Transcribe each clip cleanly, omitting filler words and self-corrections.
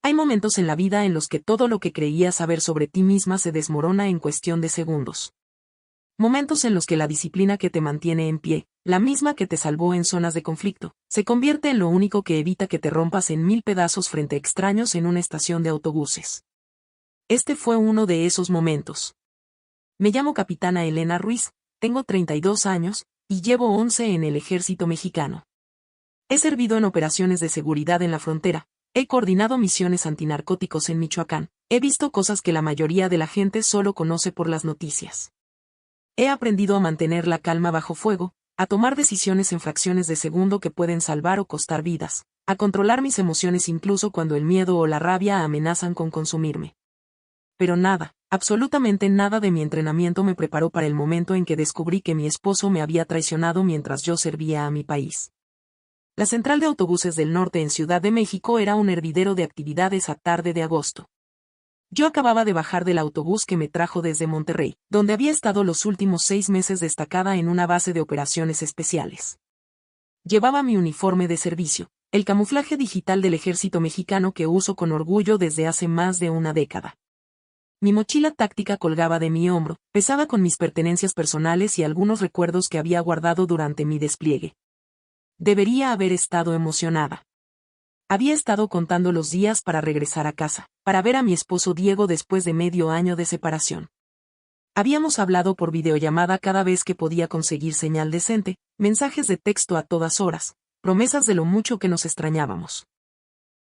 Hay momentos en la vida en los que todo lo que creías saber sobre ti misma se desmorona en cuestión de segundos. Momentos en los que la disciplina que te mantiene en pie, la misma que te salvó en zonas de conflicto, se convierte en lo único que evita que te rompas en 1000 pedazos frente a extraños en una estación de autobuses. Este fue uno de esos momentos. Me llamo Capitana Elena Ruiz, tengo 32 años, y llevo 11 en el ejército mexicano. He servido en operaciones de seguridad en la frontera, he coordinado misiones antinarcóticos en Michoacán, he visto cosas que la mayoría de la gente solo conoce por las noticias. He aprendido a mantener la calma bajo fuego, a tomar decisiones en fracciones de segundo que pueden salvar o costar vidas, a controlar mis emociones incluso cuando el miedo o la rabia amenazan con consumirme. Pero nada, absolutamente nada de mi entrenamiento me preparó para el momento en que descubrí que mi esposo me había traicionado mientras yo servía a mi país. La central de autobuses del norte en Ciudad de México era un hervidero de actividades a tarde de agosto. Yo acababa de bajar del autobús que me trajo desde Monterrey, donde había estado los últimos 6 meses destacada en una base de operaciones especiales. Llevaba mi uniforme de servicio, el camuflaje digital del ejército mexicano que uso con orgullo desde hace más de una década. Mi mochila táctica colgaba de mi hombro, pesada con mis pertenencias personales y algunos recuerdos que había guardado durante mi despliegue. Debería haber estado emocionada. Había estado contando los días para regresar a casa, para ver a mi esposo Diego después de medio año de separación. Habíamos hablado por videollamada cada vez que podía conseguir señal decente, mensajes de texto a todas horas, promesas de lo mucho que nos extrañábamos.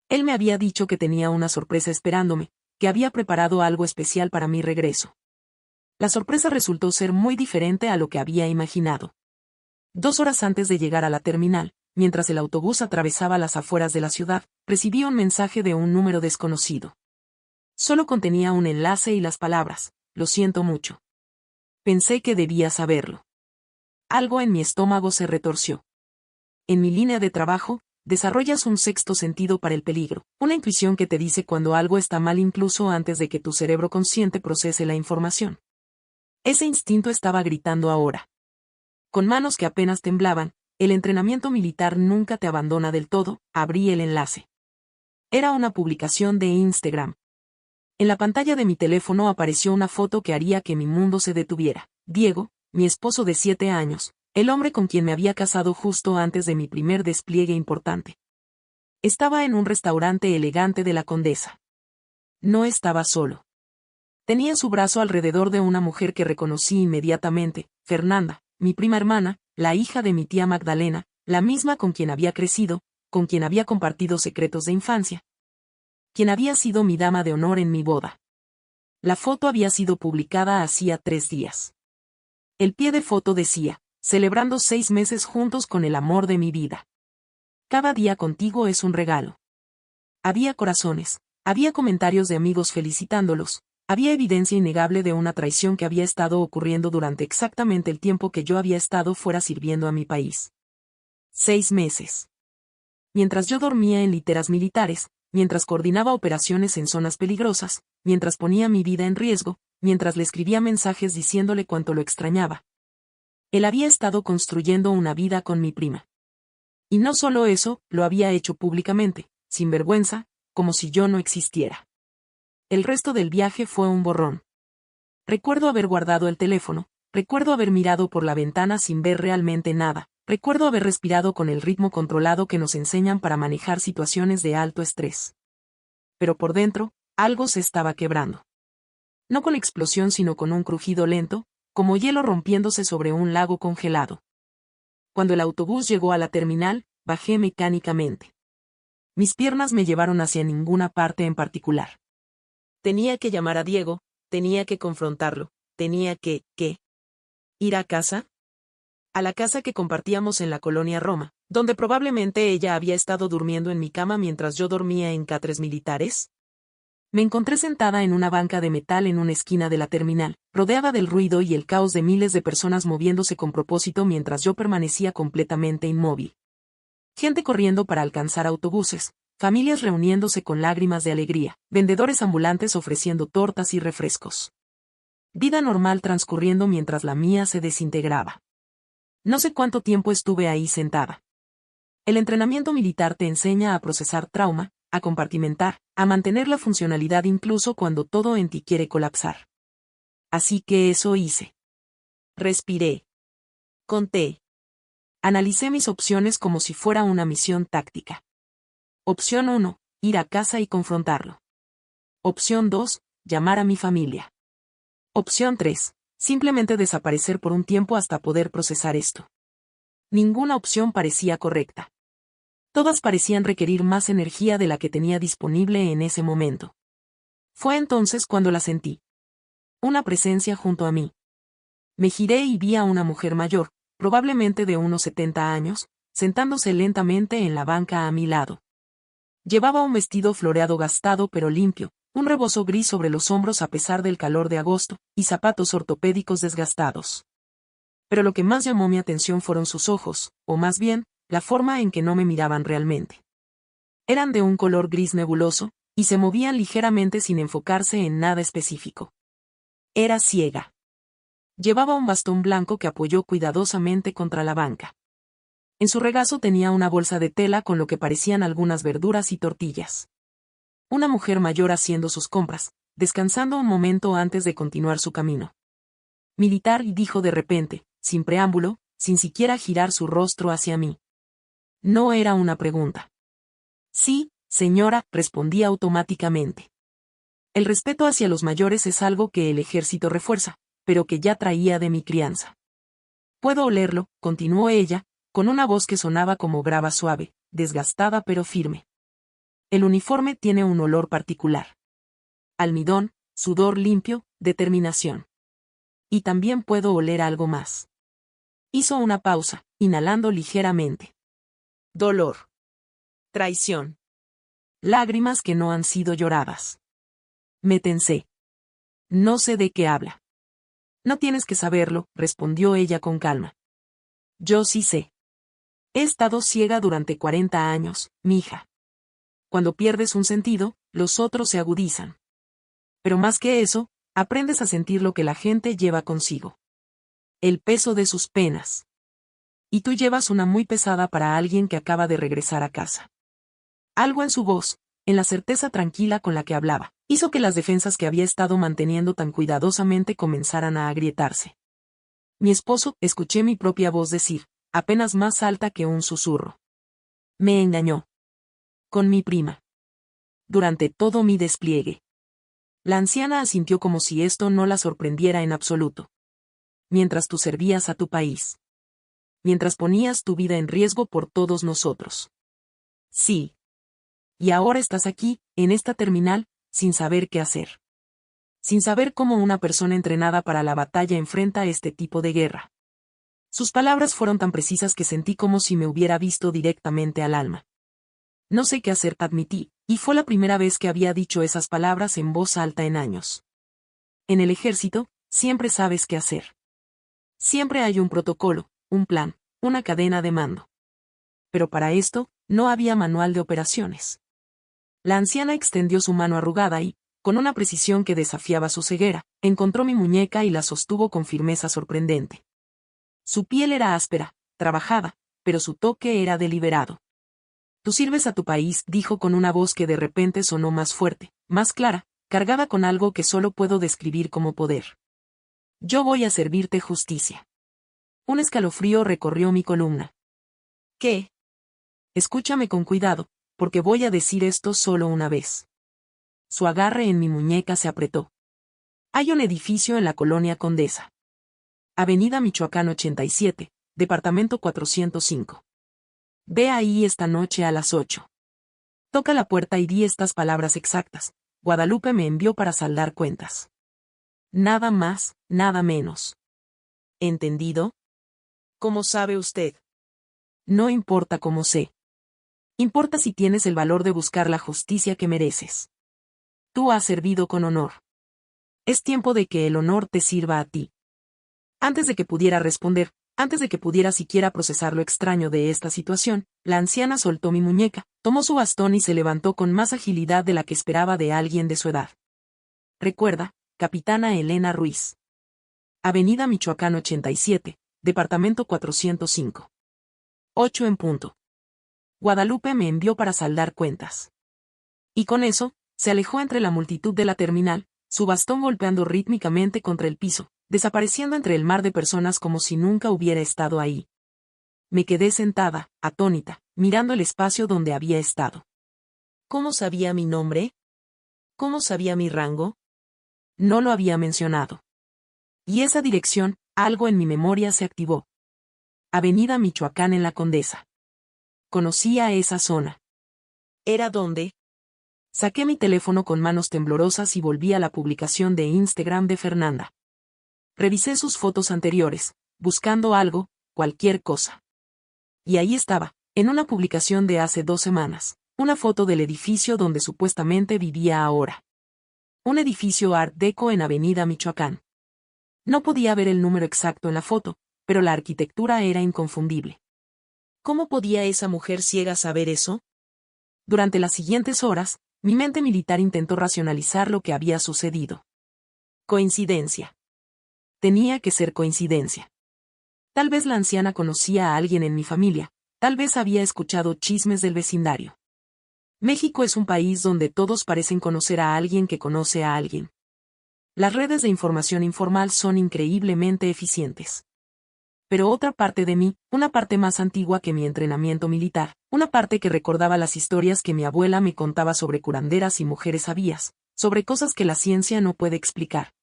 Él me había dicho que tenía una sorpresa esperándome, que había preparado algo especial para mi regreso. La sorpresa resultó ser muy diferente a lo que había imaginado. 2 horas antes de llegar a la terminal, mientras el autobús atravesaba las afueras de la ciudad, recibí un mensaje de un número desconocido. Solo contenía un enlace y las palabras, lo siento mucho. Pensé que debía saberlo. Algo en mi estómago se retorció. En mi línea de trabajo, desarrollas un sexto sentido para el peligro, una intuición que te dice cuando algo está mal incluso antes de que tu cerebro consciente procese la información. Ese instinto estaba gritando ahora. Con manos que apenas temblaban, el entrenamiento militar nunca te abandona del todo, abrí el enlace. Era una publicación de Instagram. En la pantalla de mi teléfono apareció una foto que haría que mi mundo se detuviera. Diego, mi esposo de 7 años, el hombre con quien me había casado justo antes de mi primer despliegue importante. Estaba en un restaurante elegante de la Condesa. No estaba solo. Tenía su brazo alrededor de una mujer que reconocí inmediatamente, Fernanda, mi prima hermana, la hija de mi tía Magdalena, la misma con quien había crecido, con quien había compartido secretos de infancia. Quien había sido mi dama de honor en mi boda. La foto había sido publicada hacía 3 días. El pie de foto decía, celebrando 6 meses juntos con el amor de mi vida. Cada día contigo es un regalo. Había corazones, había comentarios de amigos felicitándolos, había evidencia innegable de una traición que había estado ocurriendo durante exactamente el tiempo que yo había estado fuera sirviendo a mi país. 6 meses. Mientras yo dormía en literas militares, mientras coordinaba operaciones en zonas peligrosas, mientras ponía mi vida en riesgo, mientras le escribía mensajes diciéndole cuánto lo extrañaba. Él había estado construyendo una vida con mi prima. Y no solo eso, lo había hecho públicamente, sin vergüenza, como si yo no existiera. El resto del viaje fue un borrón. Recuerdo haber guardado el teléfono, recuerdo haber mirado por la ventana sin ver realmente nada, recuerdo haber respirado con el ritmo controlado que nos enseñan para manejar situaciones de alto estrés. Pero por dentro, algo se estaba quebrando. No con explosión sino con un crujido lento, como hielo rompiéndose sobre un lago congelado. Cuando el autobús llegó a la terminal, bajé mecánicamente. Mis piernas me llevaron hacia ninguna parte en particular. Tenía que llamar a Diego, tenía que confrontarlo, tenía que ¿ir a casa? A la casa que compartíamos en la colonia Roma, donde probablemente ella había estado durmiendo en mi cama mientras yo dormía en catres militares. Me encontré sentada en una banca de metal en una esquina de la terminal, rodeada del ruido y el caos de miles de personas moviéndose con propósito mientras yo permanecía completamente inmóvil. Gente corriendo para alcanzar autobuses, familias reuniéndose con lágrimas de alegría, vendedores ambulantes ofreciendo tortas y refrescos. Vida normal transcurriendo mientras la mía se desintegraba. No sé cuánto tiempo estuve ahí sentada. El entrenamiento militar te enseña a procesar trauma, a compartimentar, a mantener la funcionalidad incluso cuando todo en ti quiere colapsar. Así que eso hice. Respiré. Conté. Analicé mis opciones como si fuera una misión táctica. Opción 1, ir a casa y confrontarlo. Opción 2, llamar a mi familia. Opción 3, simplemente desaparecer por un tiempo hasta poder procesar esto. Ninguna opción parecía correcta. Todas parecían requerir más energía de la que tenía disponible en ese momento. Fue entonces cuando la sentí. Una presencia junto a mí. Me giré y vi a una mujer mayor, probablemente de unos 70 años, sentándose lentamente en la banca a mi lado. Llevaba un vestido floreado gastado pero limpio, un rebozo gris sobre los hombros a pesar del calor de agosto, y zapatos ortopédicos desgastados. Pero lo que más llamó mi atención fueron sus ojos, o más bien, la forma en que no me miraban realmente. Eran de un color gris nebuloso, y se movían ligeramente sin enfocarse en nada específico. Era ciega. Llevaba un bastón blanco que apoyó cuidadosamente contra la banca. En su regazo tenía una bolsa de tela con lo que parecían algunas verduras y tortillas. Una mujer mayor haciendo sus compras, descansando un momento antes de continuar su camino. Militar, y dijo de repente, sin preámbulo, sin siquiera girar su rostro hacia mí. No era una pregunta. Sí, señora, respondí automáticamente. El respeto hacia los mayores es algo que el ejército refuerza, pero que ya traía de mi crianza. Puedo olerlo, continuó ella, con una voz que sonaba como grava suave, desgastada pero firme. El uniforme tiene un olor particular. Almidón, sudor limpio, determinación. Y también puedo oler algo más. Hizo una pausa, inhalando ligeramente. Dolor. Traición. Lágrimas que no han sido lloradas. Me tensé. No sé de qué habla. No tienes que saberlo, respondió ella con calma. Yo sí sé. He estado ciega durante 40 años, mija. Cuando pierdes un sentido, los otros se agudizan. Pero más que eso, aprendes a sentir lo que la gente lleva consigo. El peso de sus penas. Y tú llevas una muy pesada para alguien que acaba de regresar a casa. Algo en su voz, en la certeza tranquila con la que hablaba, hizo que las defensas que había estado manteniendo tan cuidadosamente comenzaran a agrietarse. Mi esposo, escuché mi propia voz decir, apenas más alta que un susurro. Me engañó. Con mi prima. Durante todo mi despliegue. La anciana asintió como si esto no la sorprendiera en absoluto. Mientras tú servías a tu país. Mientras ponías tu vida en riesgo por todos nosotros. Sí. Y ahora estás aquí, en esta terminal, sin saber qué hacer. Sin saber cómo una persona entrenada para la batalla enfrenta este tipo de guerra. Sus palabras fueron tan precisas que sentí como si me hubiera visto directamente al alma. No sé qué hacer, admití, y fue la primera vez que había dicho esas palabras en voz alta en años. En el ejército, siempre sabes qué hacer. Siempre hay un protocolo, un plan, una cadena de mando. Pero para esto, no había manual de operaciones. La anciana extendió su mano arrugada y, con una precisión que desafiaba su ceguera, encontró mi muñeca y la sostuvo con firmeza sorprendente. Su piel era áspera, trabajada, pero su toque era deliberado. Tú sirves a tu país, dijo con una voz que de repente sonó más fuerte, más clara, cargada con algo que solo puedo describir como poder. Yo voy a servirte justicia. Un escalofrío recorrió mi columna. ¿Qué? Escúchame con cuidado, porque voy a decir esto solo una vez. Su agarre en mi muñeca se apretó. Hay un edificio en la colonia Condesa. Avenida Michoacán 87, departamento 405. Ve ahí esta noche a las 8. Toca la puerta y di estas palabras exactas. Guadalupe me envió para saldar cuentas. Nada más, nada menos. ¿Entendido? ¿Cómo sabe usted? No importa cómo sé. Importa si tienes el valor de buscar la justicia que mereces. Tú has servido con honor. Es tiempo de que el honor te sirva a ti. Antes de que pudiera responder, antes de que pudiera siquiera procesar lo extraño de esta situación, la anciana soltó mi muñeca, tomó su bastón y se levantó con más agilidad de la que esperaba de alguien de su edad. Recuerda, Capitana Elena Ruiz. Avenida Michoacán 87, departamento 405. 8 en punto. Guadalupe me envió para saldar cuentas. Y con eso, se alejó entre la multitud de la terminal, su bastón golpeando rítmicamente contra el piso, desapareciendo entre el mar de personas como si nunca hubiera estado ahí. Me quedé sentada, atónita, mirando el espacio donde había estado. ¿Cómo sabía mi nombre? ¿Cómo sabía mi rango? No lo había mencionado. Y esa dirección, algo en mi memoria se activó. Avenida Michoacán en la Condesa. Conocía esa zona. ¿Era dónde? Saqué mi teléfono con manos temblorosas y volví a la publicación de Instagram de Fernanda. Revisé sus fotos anteriores, buscando algo, cualquier cosa. Y ahí estaba, en una publicación de hace 2 semanas, una foto del edificio donde supuestamente vivía ahora. Un edificio Art Deco en Avenida Michoacán. No podía ver el número exacto en la foto, pero la arquitectura era inconfundible. ¿Cómo podía esa mujer ciega saber eso? Durante las siguientes horas, mi mente militar intentó racionalizar lo que había sucedido. Coincidencia. Tenía que ser coincidencia. Tal vez la anciana conocía a alguien en mi familia, tal vez había escuchado chismes del vecindario. México es un país donde todos parecen conocer a alguien que conoce a alguien. Las redes de información informal son increíblemente eficientes. Pero otra parte de mí, una parte más antigua que mi entrenamiento militar, una parte que recordaba las historias que mi abuela me contaba sobre curanderas y mujeres sabías, sobre cosas que la ciencia no puede explicar.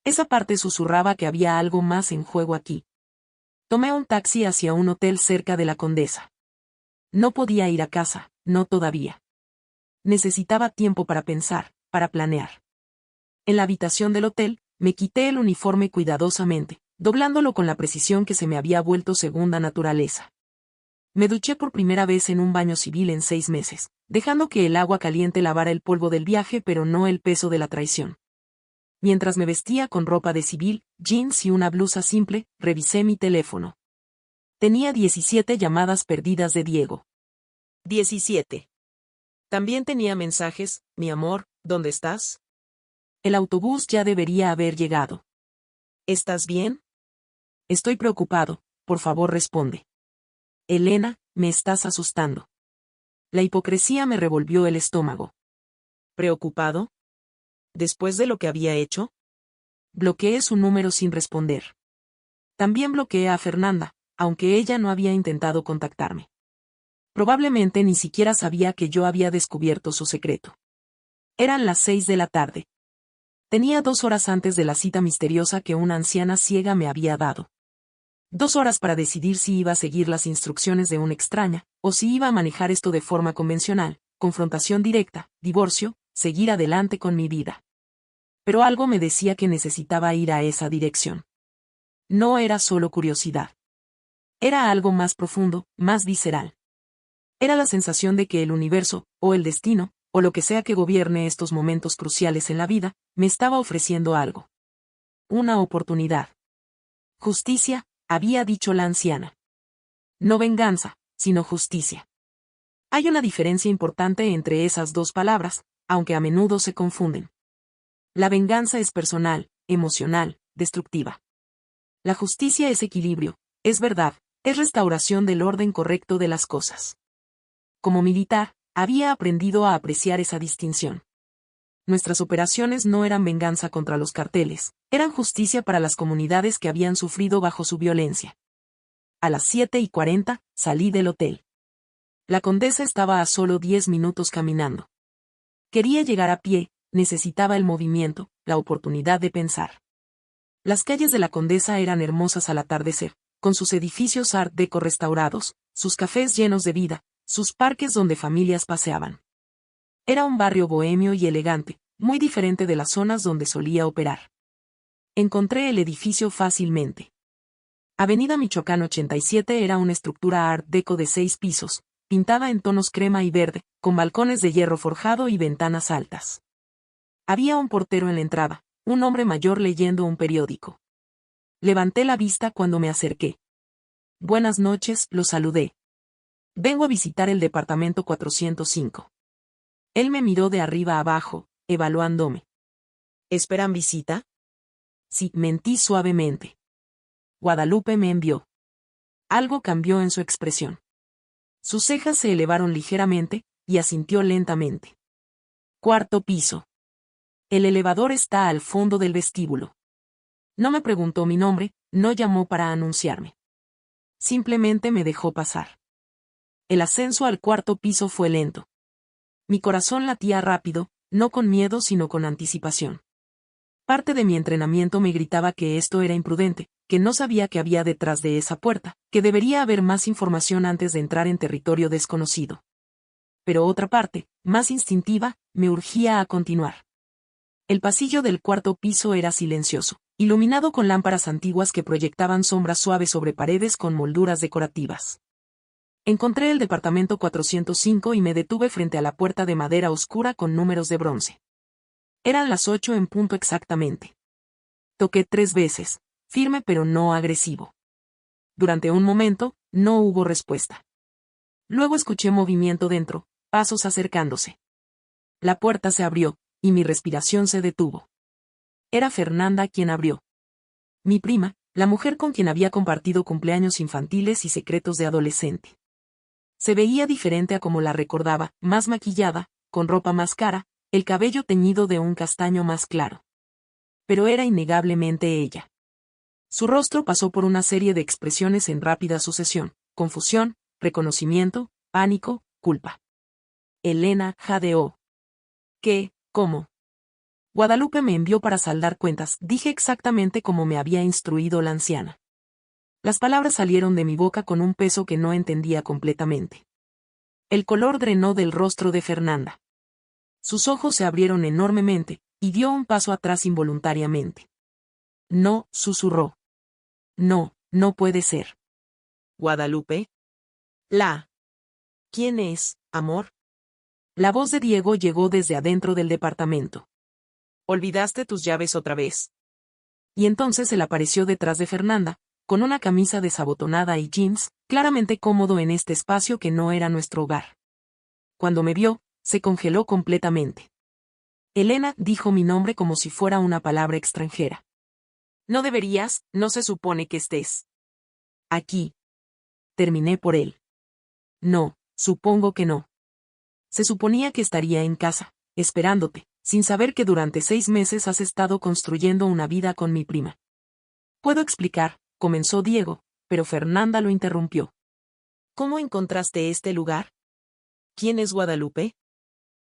Esa parte susurraba que había algo más en juego aquí. Tomé un taxi hacia un hotel cerca de la Condesa. No podía ir a casa, no todavía. Necesitaba tiempo para pensar, para planear. En la habitación del hotel, me quité el uniforme cuidadosamente, doblándolo con la precisión que se me había vuelto segunda naturaleza. Me duché por primera vez en un baño civil en 6 meses, dejando que el agua caliente lavara el polvo del viaje pero no el peso de la traición. Mientras me vestía con ropa de civil, jeans y una blusa simple, revisé mi teléfono. Tenía 17 llamadas perdidas de Diego. 17. También tenía mensajes: mi amor, ¿dónde estás? El autobús ya debería haber llegado. ¿Estás bien? Estoy preocupado, por favor responde. Elena, me estás asustando. La hipocresía me revolvió el estómago. ¿Preocupado? ¿Después de lo que había hecho? Bloqueé su número sin responder. También bloqueé a Fernanda, aunque ella no había intentado contactarme. Probablemente ni siquiera sabía que yo había descubierto su secreto. Eran las 6 de la tarde. Tenía 2 horas antes de la cita misteriosa que una anciana ciega me había dado. 2 horas para decidir si iba a seguir las instrucciones de una extraña, o si iba a manejar esto de forma convencional, confrontación directa, divorcio, seguir adelante con mi vida. Pero algo me decía que necesitaba ir a esa dirección. No era solo curiosidad. Era algo más profundo, más visceral. Era la sensación de que el universo, o el destino, o lo que sea que gobierne estos momentos cruciales en la vida, me estaba ofreciendo algo. Una oportunidad. Justicia, había dicho la anciana. No venganza, sino justicia. Hay una diferencia importante entre esas dos palabras, aunque a menudo se confunden. La venganza es personal, emocional, destructiva. La justicia es equilibrio, es verdad, es restauración del orden correcto de las cosas. Como militar, había aprendido a apreciar esa distinción. Nuestras operaciones no eran venganza contra los carteles, eran justicia para las comunidades que habían sufrido bajo su violencia. A las 7:40, salí del hotel. La Condesa estaba a solo 10 minutos caminando. Quería llegar a pie, necesitaba el movimiento, la oportunidad de pensar. Las calles de la Condesa eran hermosas al atardecer, con sus edificios Art Deco restaurados, sus cafés llenos de vida, sus parques donde familias paseaban. Era un barrio bohemio y elegante, muy diferente de las zonas donde solía operar. Encontré el edificio fácilmente. Avenida Michoacán 87 era una estructura Art Deco de 6 pisos, pintada en tonos crema y verde, con balcones de hierro forjado y ventanas altas. Había un portero en la entrada, un hombre mayor leyendo un periódico. Levanté la vista cuando me acerqué. Buenas noches, lo saludé. Vengo a visitar el departamento 405. Él me miró de arriba a abajo, evaluándome. ¿Esperan visita? Sí, mentí suavemente. Guadalupe me envió. Algo cambió en su expresión. Sus cejas se elevaron ligeramente, y asintió lentamente. Cuarto piso. El elevador está al fondo del vestíbulo. No me preguntó mi nombre, no llamó para anunciarme. Simplemente me dejó pasar. El ascenso al cuarto piso fue lento. Mi corazón latía rápido, no con miedo sino con anticipación. Parte de mi entrenamiento me gritaba que esto era imprudente, que no sabía qué había detrás de esa puerta, que debería haber más información antes de entrar en territorio desconocido. Pero otra parte, más instintiva, me urgía a continuar. El pasillo del cuarto piso era silencioso, iluminado con lámparas antiguas que proyectaban sombras suaves sobre paredes con molduras decorativas. Encontré el departamento 405 y me detuve frente a la puerta de madera oscura con números de bronce. Eran las 8 en punto exactamente. Toqué 3 veces, firme pero no agresivo. Durante un momento, no hubo respuesta. Luego escuché movimiento dentro, pasos acercándose. La puerta se abrió, y mi respiración se detuvo. Era Fernanda quien abrió. Mi prima, la mujer con quien había compartido cumpleaños infantiles y secretos de adolescente. Se veía diferente a como la recordaba, más maquillada, con ropa más cara, el cabello teñido de un castaño más claro. Pero era innegablemente ella. Su rostro pasó por una serie de expresiones en rápida sucesión: confusión, reconocimiento, pánico, culpa. Elena jadeó. ¿Qué? ¿Cómo? Guadalupe me envió para saldar cuentas, dije exactamente como me había instruido la anciana. Las palabras salieron de mi boca con un peso que no entendía completamente. El color drenó del rostro de Fernanda. Sus ojos se abrieron enormemente, y dio un paso atrás involuntariamente. No, susurró. No, no puede ser. Guadalupe. ¿Quién es, amor? La voz de Diego llegó desde adentro del departamento. ¿Olvidaste tus llaves otra vez? Y entonces él apareció detrás de Fernanda, con una camisa desabotonada y jeans, claramente cómodo en este espacio que no era nuestro hogar. Cuando me vio, se congeló completamente. Elena dijo mi nombre como si fuera una palabra extranjera. No deberías, no se supone que estés aquí. Terminé por él. No, supongo que no. Se suponía que estaría en casa, esperándote, sin saber que durante 6 meses has estado construyendo una vida con mi prima. Puedo explicar, comenzó Diego, pero Fernanda lo interrumpió. ¿Cómo encontraste este lugar? ¿Quién es Guadalupe?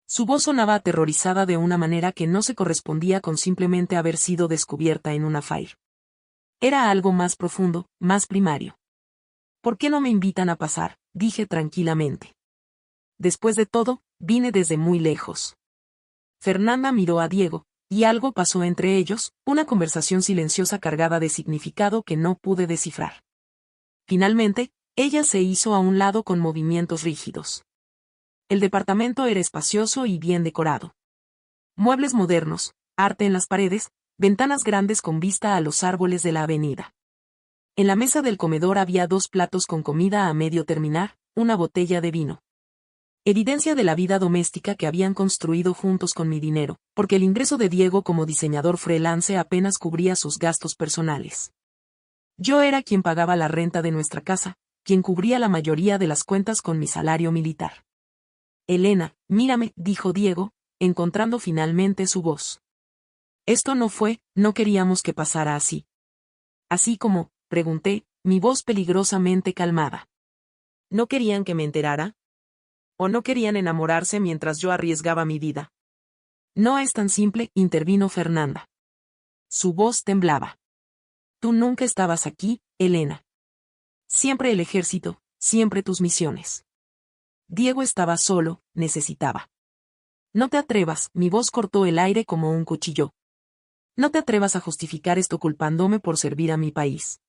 Su voz sonaba aterrorizada de una manera que no se correspondía con simplemente haber sido descubierta en una fire. Era algo más profundo, más primario. ¿Por qué no me invitan a pasar?, dije tranquilamente. Después de todo, vine desde muy lejos. Fernanda miró a Diego, y algo pasó entre ellos, una conversación silenciosa cargada de significado que no pude descifrar. Finalmente, ella se hizo a un lado con movimientos rígidos. El departamento era espacioso y bien decorado. Muebles modernos, arte en las paredes, ventanas grandes con vista a los árboles de la avenida. En la mesa del comedor había 2 platos con comida a medio terminar, una botella de vino. Evidencia de la vida doméstica que habían construido juntos con mi dinero, porque el ingreso de Diego como diseñador freelance apenas cubría sus gastos personales. Yo era quien pagaba la renta de nuestra casa, quien cubría la mayoría de las cuentas con mi salario militar. Elena, mírame, dijo Diego, encontrando finalmente su voz. Esto no queríamos que pasara así. Así como, pregunté, mi voz peligrosamente calmada. ¿No querían que me enterara? ¿O no querían enamorarse mientras yo arriesgaba mi vida? No es tan simple, intervino Fernanda. Su voz temblaba. Tú nunca estabas aquí, Elena. Siempre el ejército, siempre tus misiones. Diego estaba solo, necesitaba. No te atrevas, mi voz cortó el aire como un cuchillo. No te atrevas a justificar esto culpándome por servir a mi país.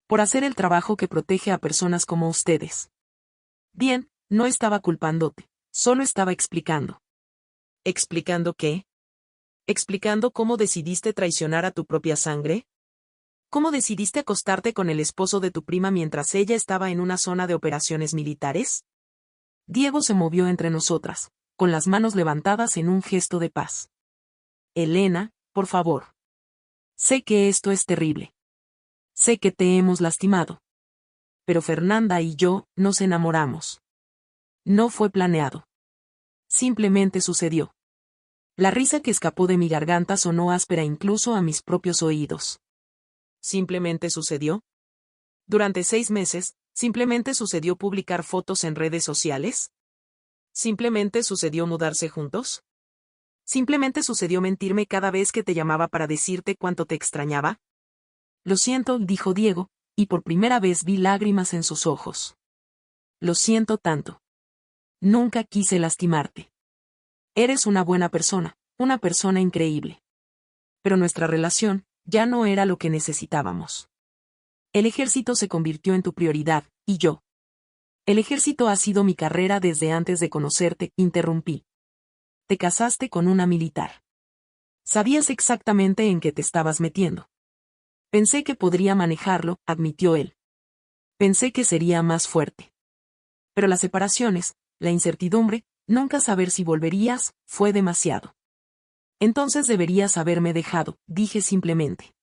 Por hacer el trabajo que protege a personas como ustedes. Bien, no estaba culpándote, solo estaba explicando. ¿Explicando qué? ¿Explicando cómo decidiste traicionar a tu propia sangre? ¿Cómo decidiste acostarte con el esposo de tu prima mientras ella estaba en una zona de operaciones militares? Diego se movió entre nosotras, con las manos levantadas en un gesto de paz. Elena, por favor. Sé que esto es terrible. Sé que te hemos lastimado. Pero Fernanda y yo nos enamoramos. No fue planeado. Simplemente sucedió. La risa que escapó de mi garganta sonó áspera incluso a mis propios oídos. ¿Simplemente sucedió? Durante 6 meses, ¿simplemente sucedió publicar fotos en redes sociales? ¿Simplemente sucedió mudarse juntos? ¿Simplemente sucedió mentirme cada vez que te llamaba para decirte cuánto te extrañaba? Lo siento, dijo Diego, y por primera vez vi lágrimas en sus ojos. Lo siento tanto. Nunca quise lastimarte. Eres una buena persona, una persona increíble. Pero nuestra relación ya no era lo que necesitábamos. El ejército se convirtió en tu prioridad, y yo. El ejército ha sido mi carrera desde antes de conocerte, interrumpí. Te casaste con una militar. Sabías exactamente en qué te estabas metiendo. Pensé que podría manejarlo, admitió él. Pensé que sería más fuerte. Pero las separaciones, la incertidumbre, nunca saber si volverías, fue demasiado. Entonces deberías haberme dejado, dije simplemente.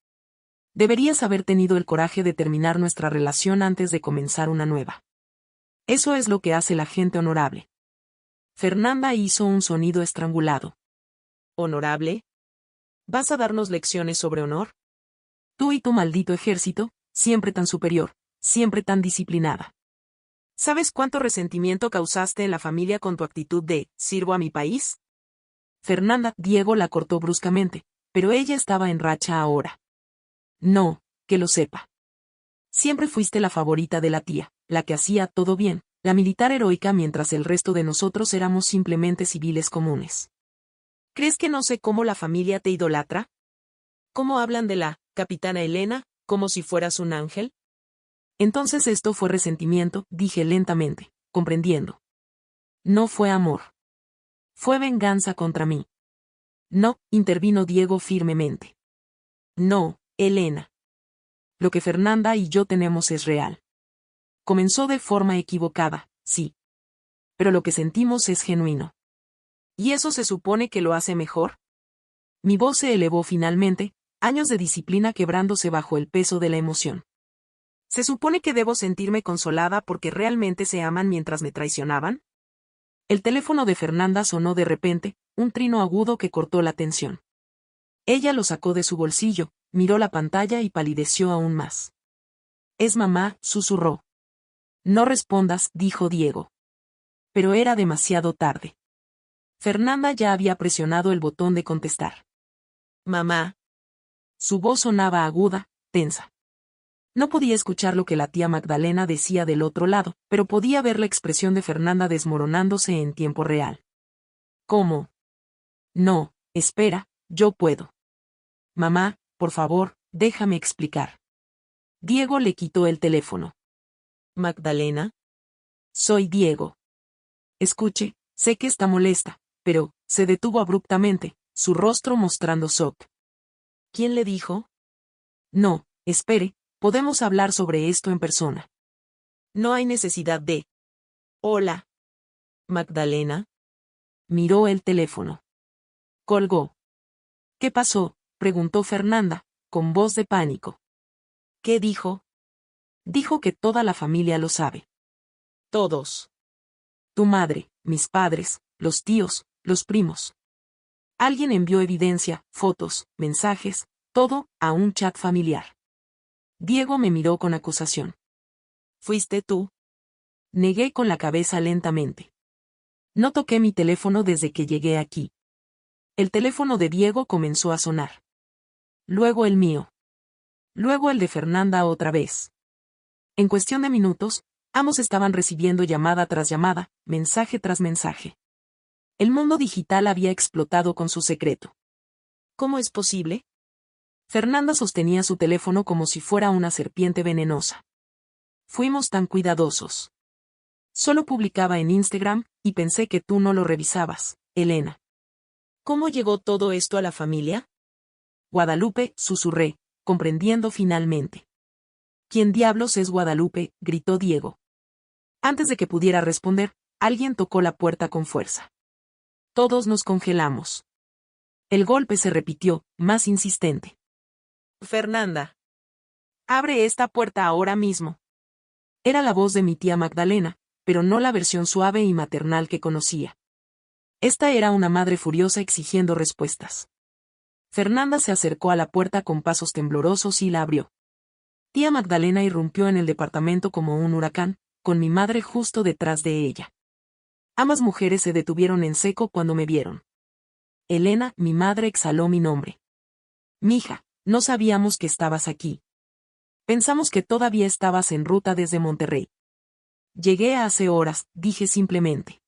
Deberías haber tenido el coraje de terminar nuestra relación antes de comenzar una nueva. Eso es lo que hace la gente honorable. Fernanda hizo un sonido estrangulado. ¿Honorable? ¿Vas a darnos lecciones sobre honor? Tú y tu maldito ejército, siempre tan superior, siempre tan disciplinada. ¿Sabes cuánto resentimiento causaste en la familia con tu actitud de «sirvo a mi país»? Fernanda, Diego la cortó bruscamente, pero ella estaba en racha ahora. No, que lo sepa. Siempre fuiste la favorita de la tía, la que hacía todo bien, la militar heroica mientras el resto de nosotros éramos simplemente civiles comunes. ¿Crees que no sé cómo la familia te idolatra? ¿Cómo hablan de la capitana Elena, como si fueras un ángel? Entonces esto fue resentimiento, dije lentamente, comprendiendo. No fue amor. Fue venganza contra mí. No, intervino Diego firmemente. No, Elena. Lo que Fernanda y yo tenemos es real. Comenzó de forma equivocada, sí. Pero lo que sentimos es genuino. ¿Y eso se supone que lo hace mejor? Mi voz se elevó finalmente, años de disciplina quebrándose bajo el peso de la emoción. ¿Se supone que debo sentirme consolada porque realmente se aman mientras me traicionaban? El teléfono de Fernanda sonó de repente, un trino agudo que cortó la tensión. Ella lo sacó de su bolsillo, miró la pantalla y palideció aún más. Es mamá, susurró. No respondas, dijo Diego. Pero era demasiado tarde. Fernanda ya había presionado el botón de contestar. Mamá. Su voz sonaba aguda, tensa. No podía escuchar lo que la tía Magdalena decía del otro lado, pero podía ver la expresión de Fernanda desmoronándose en tiempo real. ¿Cómo? No, espera, yo puedo. Mamá, por favor, déjame explicar. Diego le quitó el teléfono. ¿Magdalena? Soy Diego. Escuche, sé que está molesta, pero, se detuvo abruptamente, su rostro mostrando shock. ¿Quién le dijo? No, espere, podemos hablar sobre esto en persona. No hay necesidad de... Hola. ¿Magdalena? Miró el teléfono. Colgó. ¿Qué pasó?, preguntó Fernanda, con voz de pánico. ¿Qué dijo? Dijo que toda la familia lo sabe. Todos. Tu madre, mis padres, los tíos, los primos. Alguien envió evidencia, fotos, mensajes, todo, a un chat familiar. Diego me miró con acusación. ¿Fuiste tú? Negué con la cabeza lentamente. No toqué mi teléfono desde que llegué aquí. El teléfono de Diego comenzó a sonar. Luego el mío. Luego el de Fernanda otra vez. En cuestión de minutos, ambos estaban recibiendo llamada tras llamada, mensaje tras mensaje. El mundo digital había explotado con su secreto. ¿Cómo es posible? Fernanda sostenía su teléfono como si fuera una serpiente venenosa. Fuimos tan cuidadosos. Solo publicaba en Instagram, y pensé que tú no lo revisabas, Elena. ¿Cómo llegó todo esto a la familia? Guadalupe, susurré, comprendiendo finalmente. ¿Quién diablos es Guadalupe?, gritó Diego. Antes de que pudiera responder, alguien tocó la puerta con fuerza. Todos nos congelamos. El golpe se repitió, más insistente. Fernanda. Abre esta puerta ahora mismo. Era la voz de mi tía Magdalena, pero no la versión suave y maternal que conocía. Esta era una madre furiosa exigiendo respuestas. Fernanda se acercó a la puerta con pasos temblorosos y la abrió. Tía Magdalena irrumpió en el departamento como un huracán, con mi madre justo detrás de ella. Ambas mujeres se detuvieron en seco cuando me vieron. Elena, mi madre exhaló mi nombre. Mija, no sabíamos que estabas aquí. Pensamos que todavía estabas en ruta desde Monterrey. Llegué hace horas, dije simplemente.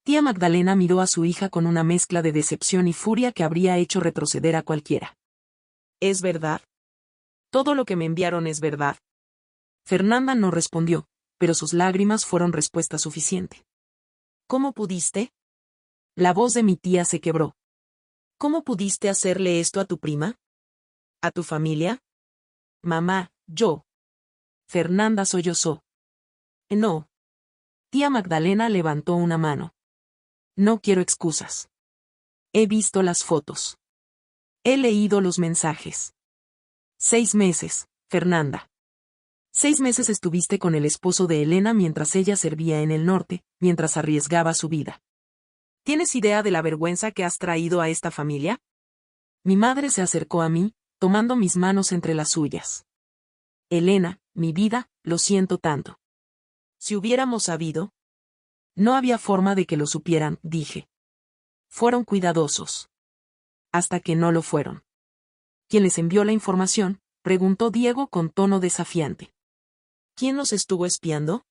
Tía Magdalena miró a su hija con una mezcla de decepción y furia que habría hecho retroceder a cualquiera. ¿Es verdad? ¿Todo lo que me enviaron es verdad? Fernanda no respondió, pero sus lágrimas fueron respuesta suficiente. ¿Cómo pudiste? La voz de mi tía se quebró. ¿Cómo pudiste hacerle esto a tu prima? ¿A tu familia? Mamá, yo. Fernanda sollozó. No. Tía Magdalena levantó una mano. No quiero excusas. He visto las fotos. He leído los mensajes. 6 meses, Fernanda. 6 meses estuviste con el esposo de Elena mientras ella servía en el norte, mientras arriesgaba su vida. ¿Tienes idea de la vergüenza que has traído a esta familia? Mi madre se acercó a mí, tomando mis manos entre las suyas. Elena, mi vida, lo siento tanto. Si hubiéramos sabido. No había forma de que lo supieran, dije. Fueron cuidadosos. Hasta que no lo fueron. ¿Quién les envió la información?, preguntó Diego con tono desafiante. ¿Quién los estuvo espiando?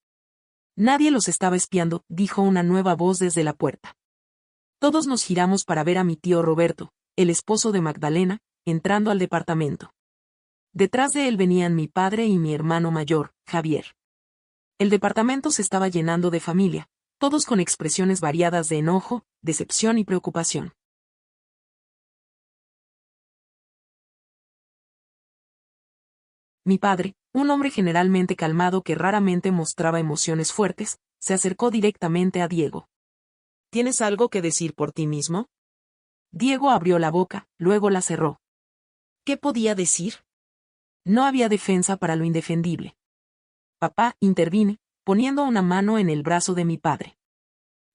Nadie los estaba espiando, dijo una nueva voz desde la puerta. Todos nos giramos para ver a mi tío Roberto, el esposo de Magdalena, entrando al departamento. Detrás de él venían mi padre y mi hermano mayor, Javier. El departamento se estaba llenando de familia, todos con expresiones variadas de enojo, decepción y preocupación. Mi padre, un hombre generalmente calmado que raramente mostraba emociones fuertes, se acercó directamente a Diego. ¿Tienes algo que decir por ti mismo? Diego abrió la boca, luego la cerró. ¿Qué podía decir? No había defensa para lo indefendible. Papá, intervine, poniendo una mano en el brazo de mi padre.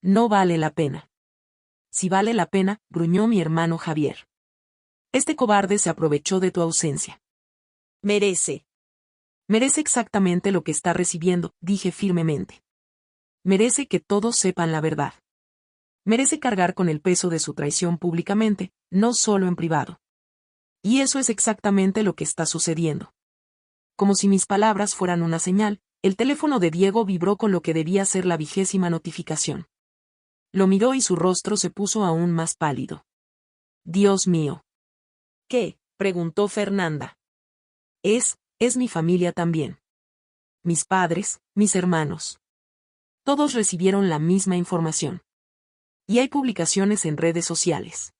No vale la pena. Si vale la pena, gruñó mi hermano Javier. Este cobarde se aprovechó de tu ausencia. Merece. Merece exactamente lo que está recibiendo, dije firmemente. Merece que todos sepan la verdad. Merece cargar con el peso de su traición públicamente, no solo en privado. Y eso es exactamente lo que está sucediendo. Como si mis palabras fueran una señal, el teléfono de Diego vibró con lo que debía ser la 20ª notificación. Lo miró y su rostro se puso aún más pálido. Dios mío. ¿Qué?, preguntó Fernanda. Es mi familia también. Mis padres, mis hermanos. Todos recibieron la misma información. Y hay publicaciones en redes sociales.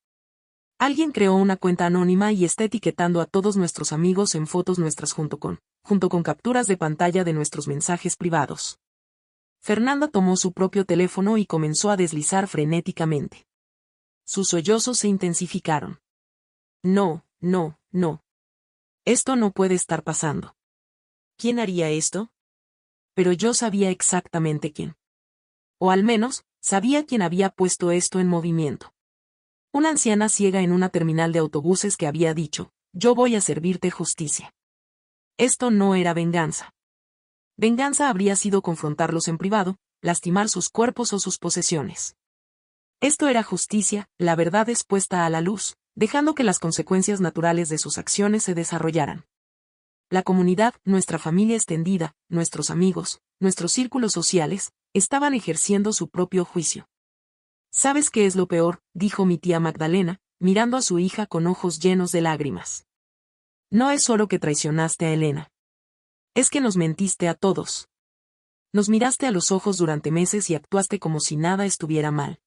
Alguien creó una cuenta anónima y está etiquetando a todos nuestros amigos en fotos nuestras junto con capturas de pantalla de nuestros mensajes privados. Fernanda tomó su propio teléfono y comenzó a deslizar frenéticamente. Sus sollozos se intensificaron. No, no, no. Esto no puede estar pasando. ¿Quién haría esto? Pero yo sabía exactamente quién. O al menos, sabía quién había puesto esto en movimiento. Una anciana ciega en una terminal de autobuses que había dicho, yo voy a servirte justicia. Esto no era venganza. Venganza habría sido confrontarlos en privado, lastimar sus cuerpos o sus posesiones. Esto era justicia, la verdad expuesta a la luz, dejando que las consecuencias naturales de sus acciones se desarrollaran. La comunidad, nuestra familia extendida, nuestros amigos, nuestros círculos sociales, estaban ejerciendo su propio juicio. ¿Sabes qué es lo peor?, dijo mi tía Magdalena, mirando a su hija con ojos llenos de lágrimas. No es solo que traicionaste a Elena. Es que nos mentiste a todos. Nos miraste a los ojos durante meses y actuaste como si nada estuviera mal.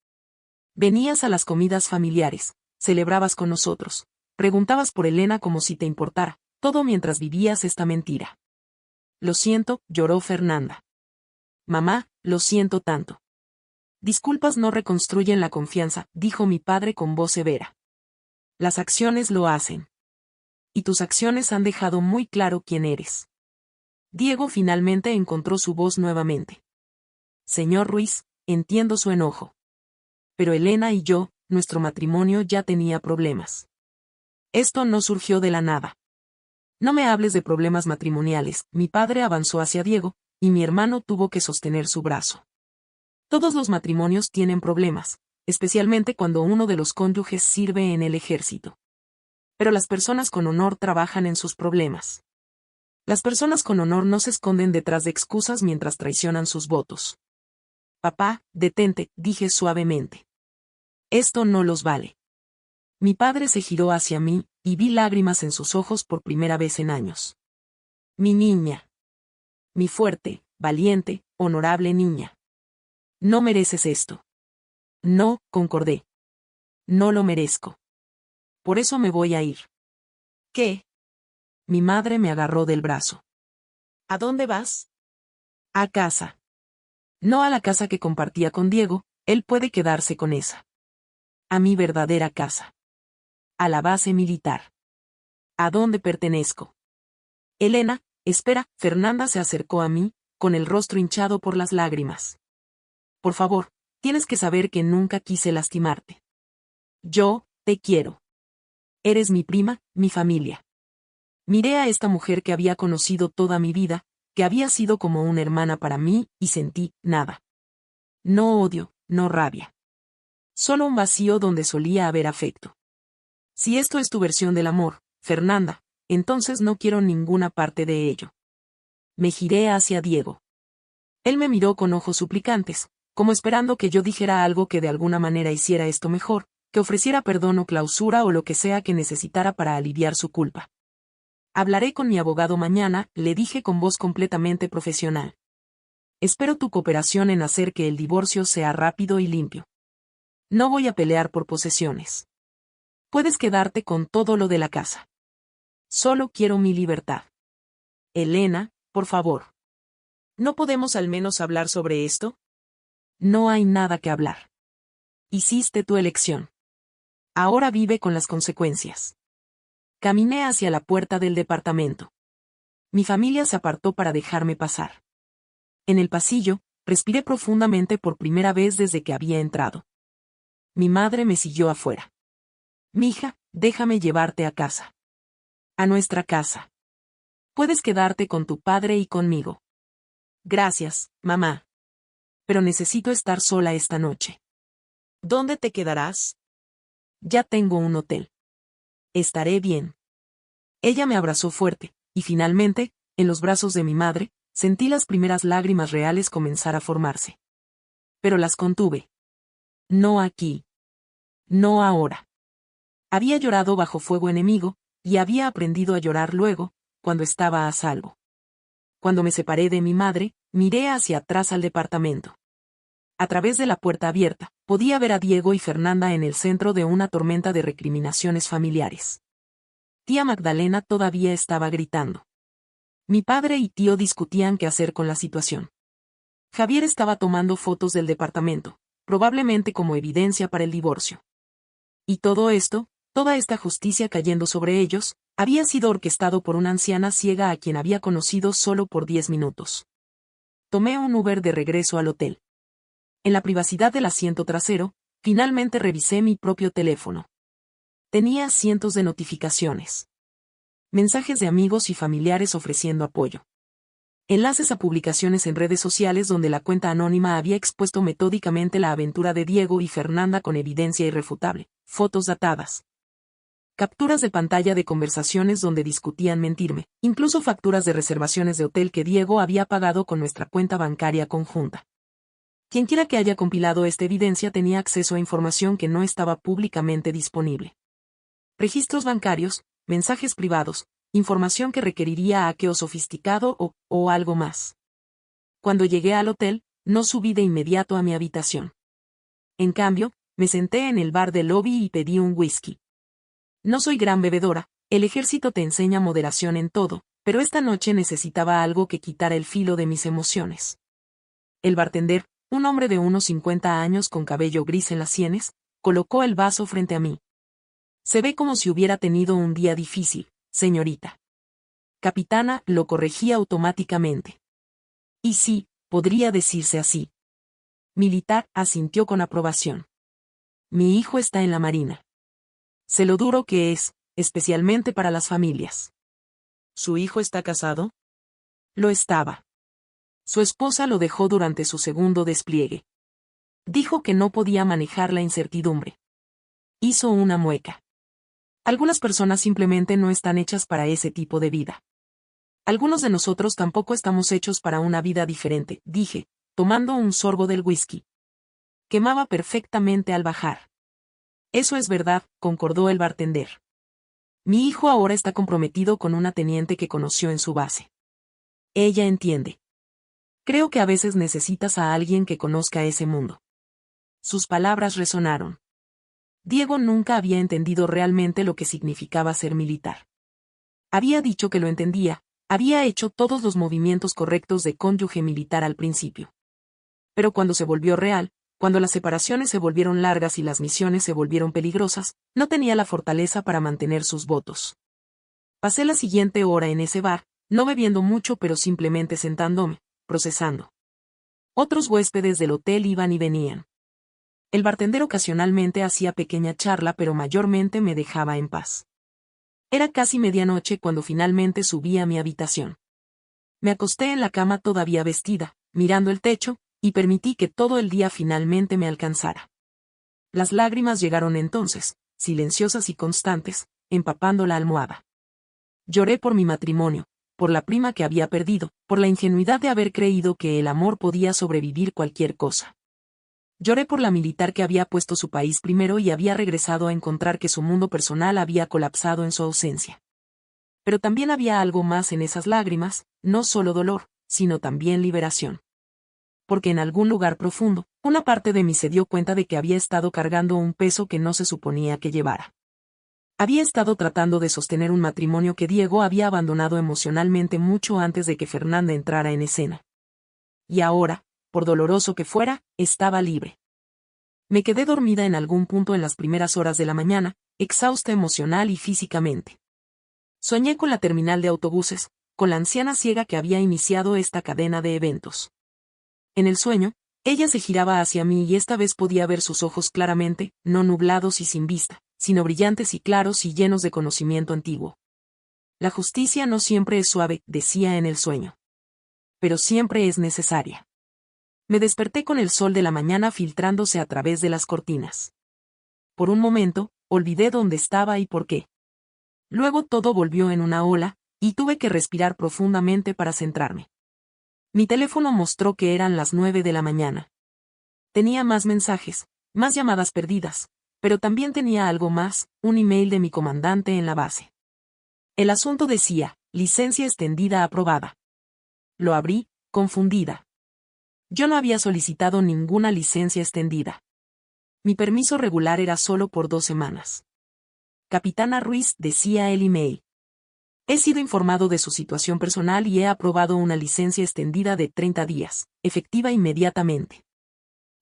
Venías a las comidas familiares, celebrabas con nosotros, preguntabas por Elena como si te importara, todo mientras vivías esta mentira. Lo siento, lloró Fernanda. Mamá, lo siento tanto. Disculpas no reconstruyen la confianza, dijo mi padre con voz severa. Las acciones lo hacen. Y tus acciones han dejado muy claro quién eres. Diego finalmente encontró su voz nuevamente. Señor Ruiz, entiendo su enojo. pero Elena y yo, nuestro matrimonio ya tenía problemas. Esto no surgió de la nada. No me hables de problemas matrimoniales, mi padre avanzó hacia Diego, y mi hermano tuvo que sostener su brazo. Todos los matrimonios tienen problemas, especialmente cuando uno de los cónyuges sirve en el ejército. Pero las personas con honor trabajan en sus problemas. Las personas con honor no se esconden detrás de excusas mientras traicionan sus votos. Papá, detente, dije suavemente. Esto no los vale. Mi padre se giró hacia mí, y vi lágrimas en sus ojos por primera vez en años. Mi niña. Mi fuerte, valiente, honorable niña. No mereces esto. No, concordé. No lo merezco. Por eso me voy a ir. ¿Qué? Mi madre me agarró del brazo. ¿A dónde vas? A casa. No a la casa que compartía con Diego, él puede quedarse con esa. A mi verdadera casa. A la base militar. ¿A dónde pertenezco? Elena, espera, Fernanda se acercó a mí, con el rostro hinchado por las lágrimas. Por favor, tienes que saber que nunca quise lastimarte. Yo, te quiero. Eres mi prima, mi familia. Miré a esta mujer que había conocido toda mi vida, que había sido como una hermana para mí, y sentí, nada. No odio, no rabia. Solo un vacío donde solía haber afecto. Si esto es tu versión del amor, Fernanda, entonces no quiero ninguna parte de ello. Me giré hacia Diego. Él me miró con ojos suplicantes, como esperando que yo dijera algo que de alguna manera hiciera esto mejor, que ofreciera perdón o clausura o lo que sea que necesitara para aliviar su culpa. Hablaré con mi abogado mañana, le dije con voz completamente profesional. Espero tu cooperación en hacer que el divorcio sea rápido y limpio. No voy a pelear por posesiones. Puedes quedarte con todo lo de la casa. Solo quiero mi libertad. Elena, por favor. ¿No podemos al menos hablar sobre esto? No hay nada que hablar. Hiciste tu elección. Ahora vive con las consecuencias. Caminé hacia la puerta del departamento. Mi familia se apartó para dejarme pasar. En el pasillo, respiré profundamente por primera vez desde que había entrado. Mi madre me siguió afuera. Mija, déjame llevarte a casa. A nuestra casa. Puedes quedarte con tu padre y conmigo. Gracias, mamá. Pero necesito estar sola esta noche. ¿Dónde te quedarás? Ya tengo un hotel. Estaré bien. Ella me abrazó fuerte, y finalmente, en los brazos de mi madre, sentí las primeras lágrimas reales comenzar a formarse. Pero las contuve. No aquí. No ahora. Había llorado bajo fuego enemigo, y había aprendido a llorar luego, cuando estaba a salvo. Cuando me separé de mi madre, miré hacia atrás al departamento. A través de la puerta abierta, podía ver a Diego y Fernanda en el centro de una tormenta de recriminaciones familiares. Tía Magdalena todavía estaba gritando. Mi padre y tío discutían qué hacer con la situación. Javier estaba tomando fotos del departamento, probablemente como evidencia para el divorcio. Y todo esto, toda esta justicia cayendo sobre ellos, había sido orquestado por una anciana ciega a quien había conocido solo por 10 minutos. Tomé un Uber de regreso al hotel. En la privacidad del asiento trasero, finalmente revisé mi propio teléfono. Tenía cientos de notificaciones. Mensajes de amigos y familiares ofreciendo apoyo. Enlaces a publicaciones en redes sociales donde la cuenta anónima había expuesto metódicamente la aventura de Diego y Fernanda con evidencia irrefutable, fotos datadas. Capturas de pantalla de conversaciones donde discutían mentirme, incluso facturas de reservaciones de hotel que Diego había pagado con nuestra cuenta bancaria conjunta. Quienquiera que haya compilado esta evidencia tenía acceso a información que no estaba públicamente disponible. Registros bancarios, mensajes privados, información que requeriría hackeo sofisticado o algo más. Cuando llegué al hotel, no subí de inmediato a mi habitación. En cambio, me senté en el bar del lobby y pedí un whisky. No soy gran bebedora, el ejército te enseña moderación en todo, pero esta noche necesitaba algo que quitara el filo de mis emociones. El bartender, un hombre de unos 50 años con cabello gris en las sienes, colocó el vaso frente a mí. Se ve como si hubiera tenido un día difícil, señorita. Capitana, lo corregí automáticamente. Y sí, podría decirse así. Militar, asintió con aprobación. mi hijo está en la Marina. Sé lo duro que es, especialmente para las familias. ¿Su hijo está casado? Lo estaba. Su esposa lo dejó durante su segundo despliegue. Dijo que no podía manejar la incertidumbre. Hizo una mueca. Algunas personas simplemente no están hechas para ese tipo de vida. Algunos de nosotros tampoco estamos hechos para una vida diferente, dije, tomando un sorbo del whisky. Quemaba perfectamente al bajar. Eso es verdad, concordó el bartender. Mi hijo ahora está comprometido con una teniente que conoció en su base. Ella entiende. Creo que a veces necesitas a alguien que conozca ese mundo. Sus palabras resonaron. Diego nunca había entendido realmente lo que significaba ser militar. Había dicho que lo entendía, había hecho todos los movimientos correctos de cónyuge militar al principio. Pero cuando se volvió real, cuando las separaciones se volvieron largas y las misiones se volvieron peligrosas, no tenía la fortaleza para mantener sus votos. Pasé la siguiente hora en ese bar, no bebiendo mucho pero simplemente sentándome, procesando. Otros huéspedes del hotel iban y venían. El bartender ocasionalmente hacía pequeña charla pero mayormente me dejaba en paz. Era casi medianoche cuando finalmente subí a mi habitación. Me acosté en la cama todavía vestida, mirando el techo, y permití que todo el día finalmente me alcanzara. Las lágrimas llegaron entonces, silenciosas y constantes, empapando la almohada. Lloré por mi matrimonio, por la prima que había perdido, por la ingenuidad de haber creído que el amor podía sobrevivir cualquier cosa. Lloré por la militar que había puesto su país primero y había regresado a encontrar que su mundo personal había colapsado en su ausencia. Pero también había algo más en esas lágrimas, no solo dolor, sino también liberación. Porque en algún lugar profundo, una parte de mí se dio cuenta de que había estado cargando un peso que no se suponía que llevara. Había estado tratando de sostener un matrimonio que Diego había abandonado emocionalmente mucho antes de que Fernanda entrara en escena. Y ahora, por doloroso que fuera, estaba libre. Me quedé dormida en algún punto en las primeras horas de la mañana, exhausta emocional y físicamente. Soñé con la terminal de autobuses, con la anciana ciega que había iniciado esta cadena de eventos. En el sueño, ella se giraba hacia mí y esta vez podía ver sus ojos claramente, no nublados y sin vista, sino brillantes y claros y llenos de conocimiento antiguo. La justicia no siempre es suave, decía en el sueño. Pero siempre es necesaria. Me desperté con el sol de la mañana filtrándose a través de las cortinas. Por un momento, olvidé dónde estaba y por qué. Luego todo volvió en una ola, y tuve que respirar profundamente para centrarme. Mi teléfono mostró que eran las 9 de la mañana. Tenía más mensajes, más llamadas perdidas, pero también tenía algo más, un email de mi comandante en la base. El asunto decía, licencia extendida aprobada. Lo abrí, confundida. Yo no había solicitado ninguna licencia extendida. Mi permiso regular era solo por 2 semanas. Capitana Ruiz, decía el email. He sido informado de su situación personal y he aprobado una licencia extendida de 30 días, efectiva inmediatamente.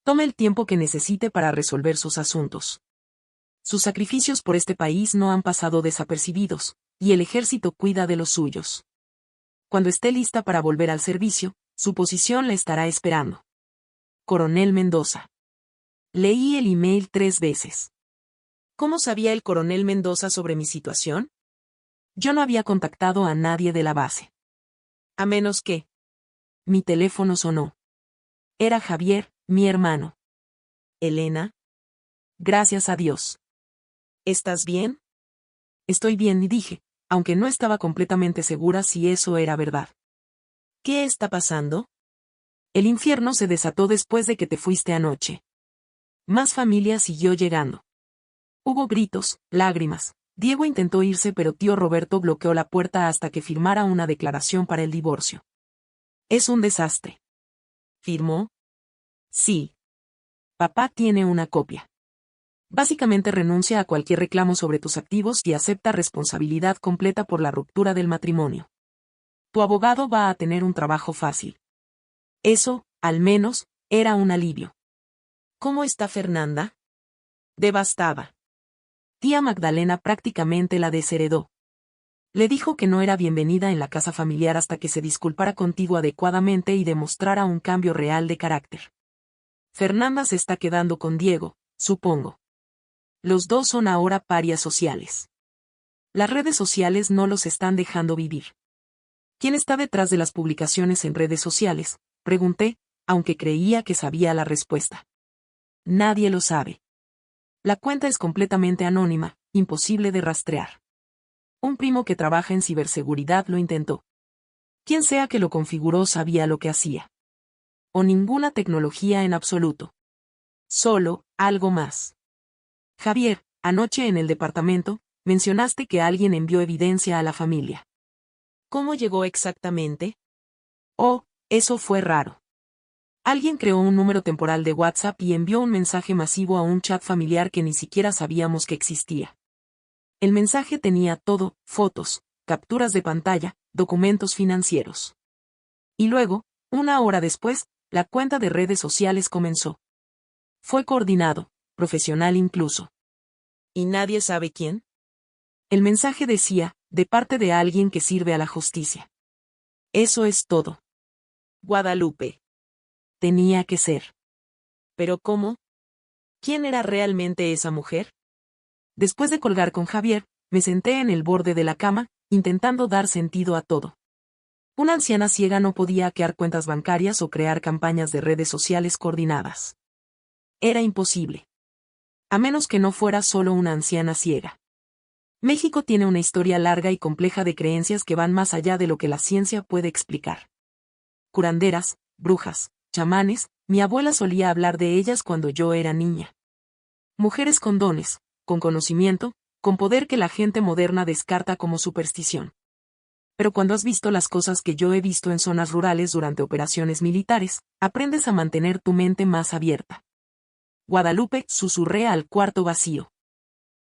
Tome el tiempo que necesite para resolver sus asuntos. Sus sacrificios por este país no han pasado desapercibidos, y el ejército cuida de los suyos. Cuando esté lista para volver al servicio, su posición le estará esperando. Coronel Mendoza. Leí el email 3 veces. ¿Cómo sabía el coronel Mendoza sobre mi situación? Yo no había contactado a nadie de la base. A menos que... Mi teléfono sonó. Era Javier, mi hermano. Elena. Gracias a Dios. ¿Estás bien? Estoy bien, y dije, aunque no estaba completamente segura si eso era verdad. ¿Qué está pasando? El infierno se desató después de que te fuiste anoche. Más familia siguió llegando. Hubo gritos, lágrimas. Diego intentó irse pero tío Roberto bloqueó la puerta hasta que firmara una declaración para el divorcio. Es un desastre. ¿Firmó? Sí. Papá tiene una copia. Básicamente renuncia a cualquier reclamo sobre tus activos y acepta responsabilidad completa por la ruptura del matrimonio. Tu abogado va a tener un trabajo fácil. Eso, al menos, era un alivio. ¿Cómo está Fernanda? Devastada. Tía Magdalena prácticamente la desheredó. Le dijo que no era bienvenida en la casa familiar hasta que se disculpara contigo adecuadamente y demostrara un cambio real de carácter. Fernanda se está quedando con Diego, supongo. Los dos son ahora parias sociales. Las redes sociales no los están dejando vivir. ¿Quién está detrás de las publicaciones en redes sociales?, pregunté, aunque creía que sabía la respuesta. Nadie lo sabe. La cuenta es completamente anónima, imposible de rastrear. Un primo que trabaja en ciberseguridad lo intentó. Quien sea que lo configuró sabía lo que hacía. O ninguna tecnología en absoluto. Solo, algo más. Javier, anoche en el departamento, mencionaste que alguien envió evidencia a la familia. ¿Cómo llegó exactamente? Oh, eso fue raro. Alguien creó un número temporal de WhatsApp y envió un mensaje masivo a un chat familiar que ni siquiera sabíamos que existía. El mensaje tenía todo: fotos, capturas de pantalla, documentos financieros. Y luego, una hora después, la cuenta de redes sociales comenzó. Fue coordinado, profesional incluso. ¿Y nadie sabe quién? El mensaje decía, de parte de alguien que sirve a la justicia. Eso es todo. Guadalupe. Tenía que ser. ¿Pero cómo? ¿Quién era realmente esa mujer? Después de colgar con Javier, me senté en el borde de la cama, intentando dar sentido a todo. Una anciana ciega no podía hackear cuentas bancarias o crear campañas de redes sociales coordinadas. Era imposible. A menos que no fuera solo una anciana ciega. México tiene una historia larga y compleja de creencias que van más allá de lo que la ciencia puede explicar. Curanderas, brujas, chamanes, mi abuela solía hablar de ellas cuando yo era niña. Mujeres con dones, con conocimiento, con poder que la gente moderna descarta como superstición. Pero cuando has visto las cosas que yo he visto en zonas rurales durante operaciones militares, aprendes a mantener tu mente más abierta. Guadalupe, susurré al cuarto vacío.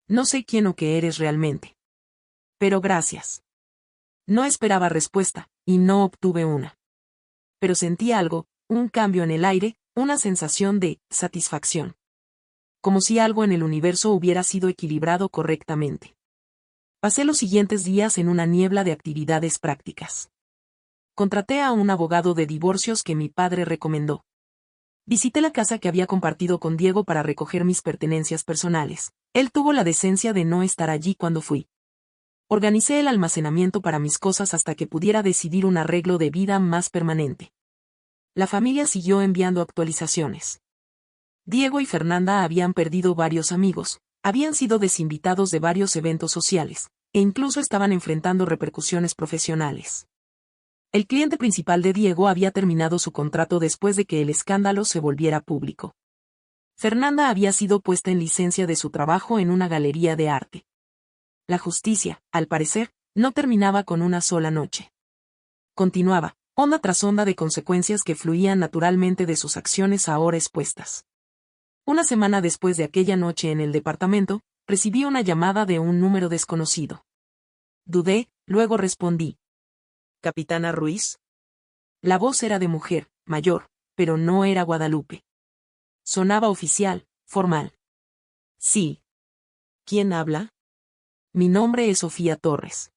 No sé quién o qué eres realmente. Pero gracias. No esperaba respuesta, y no obtuve una. Pero sentí algo, un cambio en el aire, una sensación de satisfacción. Como si algo en el universo hubiera sido equilibrado correctamente. Pasé los siguientes días en una niebla de actividades prácticas. Contraté a un abogado de divorcios que mi padre recomendó. Visité la casa que había compartido con Diego para recoger mis pertenencias personales. Él tuvo la decencia de no estar allí cuando fui. Organicé el almacenamiento para mis cosas hasta que pudiera decidir un arreglo de vida más permanente. La familia siguió enviando actualizaciones. Diego y Fernanda habían perdido varios amigos, habían sido desinvitados de varios eventos sociales, e incluso estaban enfrentando repercusiones profesionales. El cliente principal de Diego había terminado su contrato después de que el escándalo se volviera público. Fernanda había sido puesta en licencia de su trabajo en una galería de arte. La justicia, al parecer, no terminaba con una sola noche. Continuaba, onda tras onda de consecuencias que fluían naturalmente de sus acciones ahora expuestas. Una semana después de aquella noche en el departamento, recibí una llamada de un número desconocido. Dudé, luego respondí. ¿Capitana Ruiz? La voz era de mujer, mayor, pero no era Guadalupe. Sonaba oficial, formal. Sí. ¿Quién habla? Mi nombre es Sofía Torres.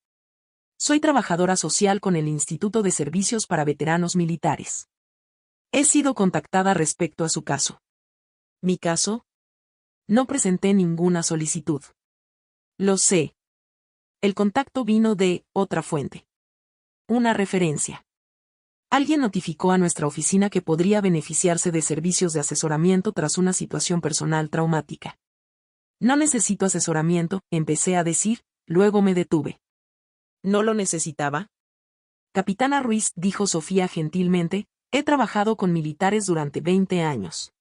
Soy trabajadora social con el Instituto de Servicios para Veteranos Militares. He sido contactada respecto a su caso. ¿Mi caso? No presenté ninguna solicitud. Lo sé. El contacto vino de otra fuente. Una referencia. Alguien notificó a nuestra oficina que podría beneficiarse de servicios de asesoramiento tras una situación personal traumática. No necesito asesoramiento, empecé a decir, luego me detuve. ¿No lo necesitaba? Capitana Ruiz, dijo Sofía gentilmente, he trabajado con militares durante 20 años.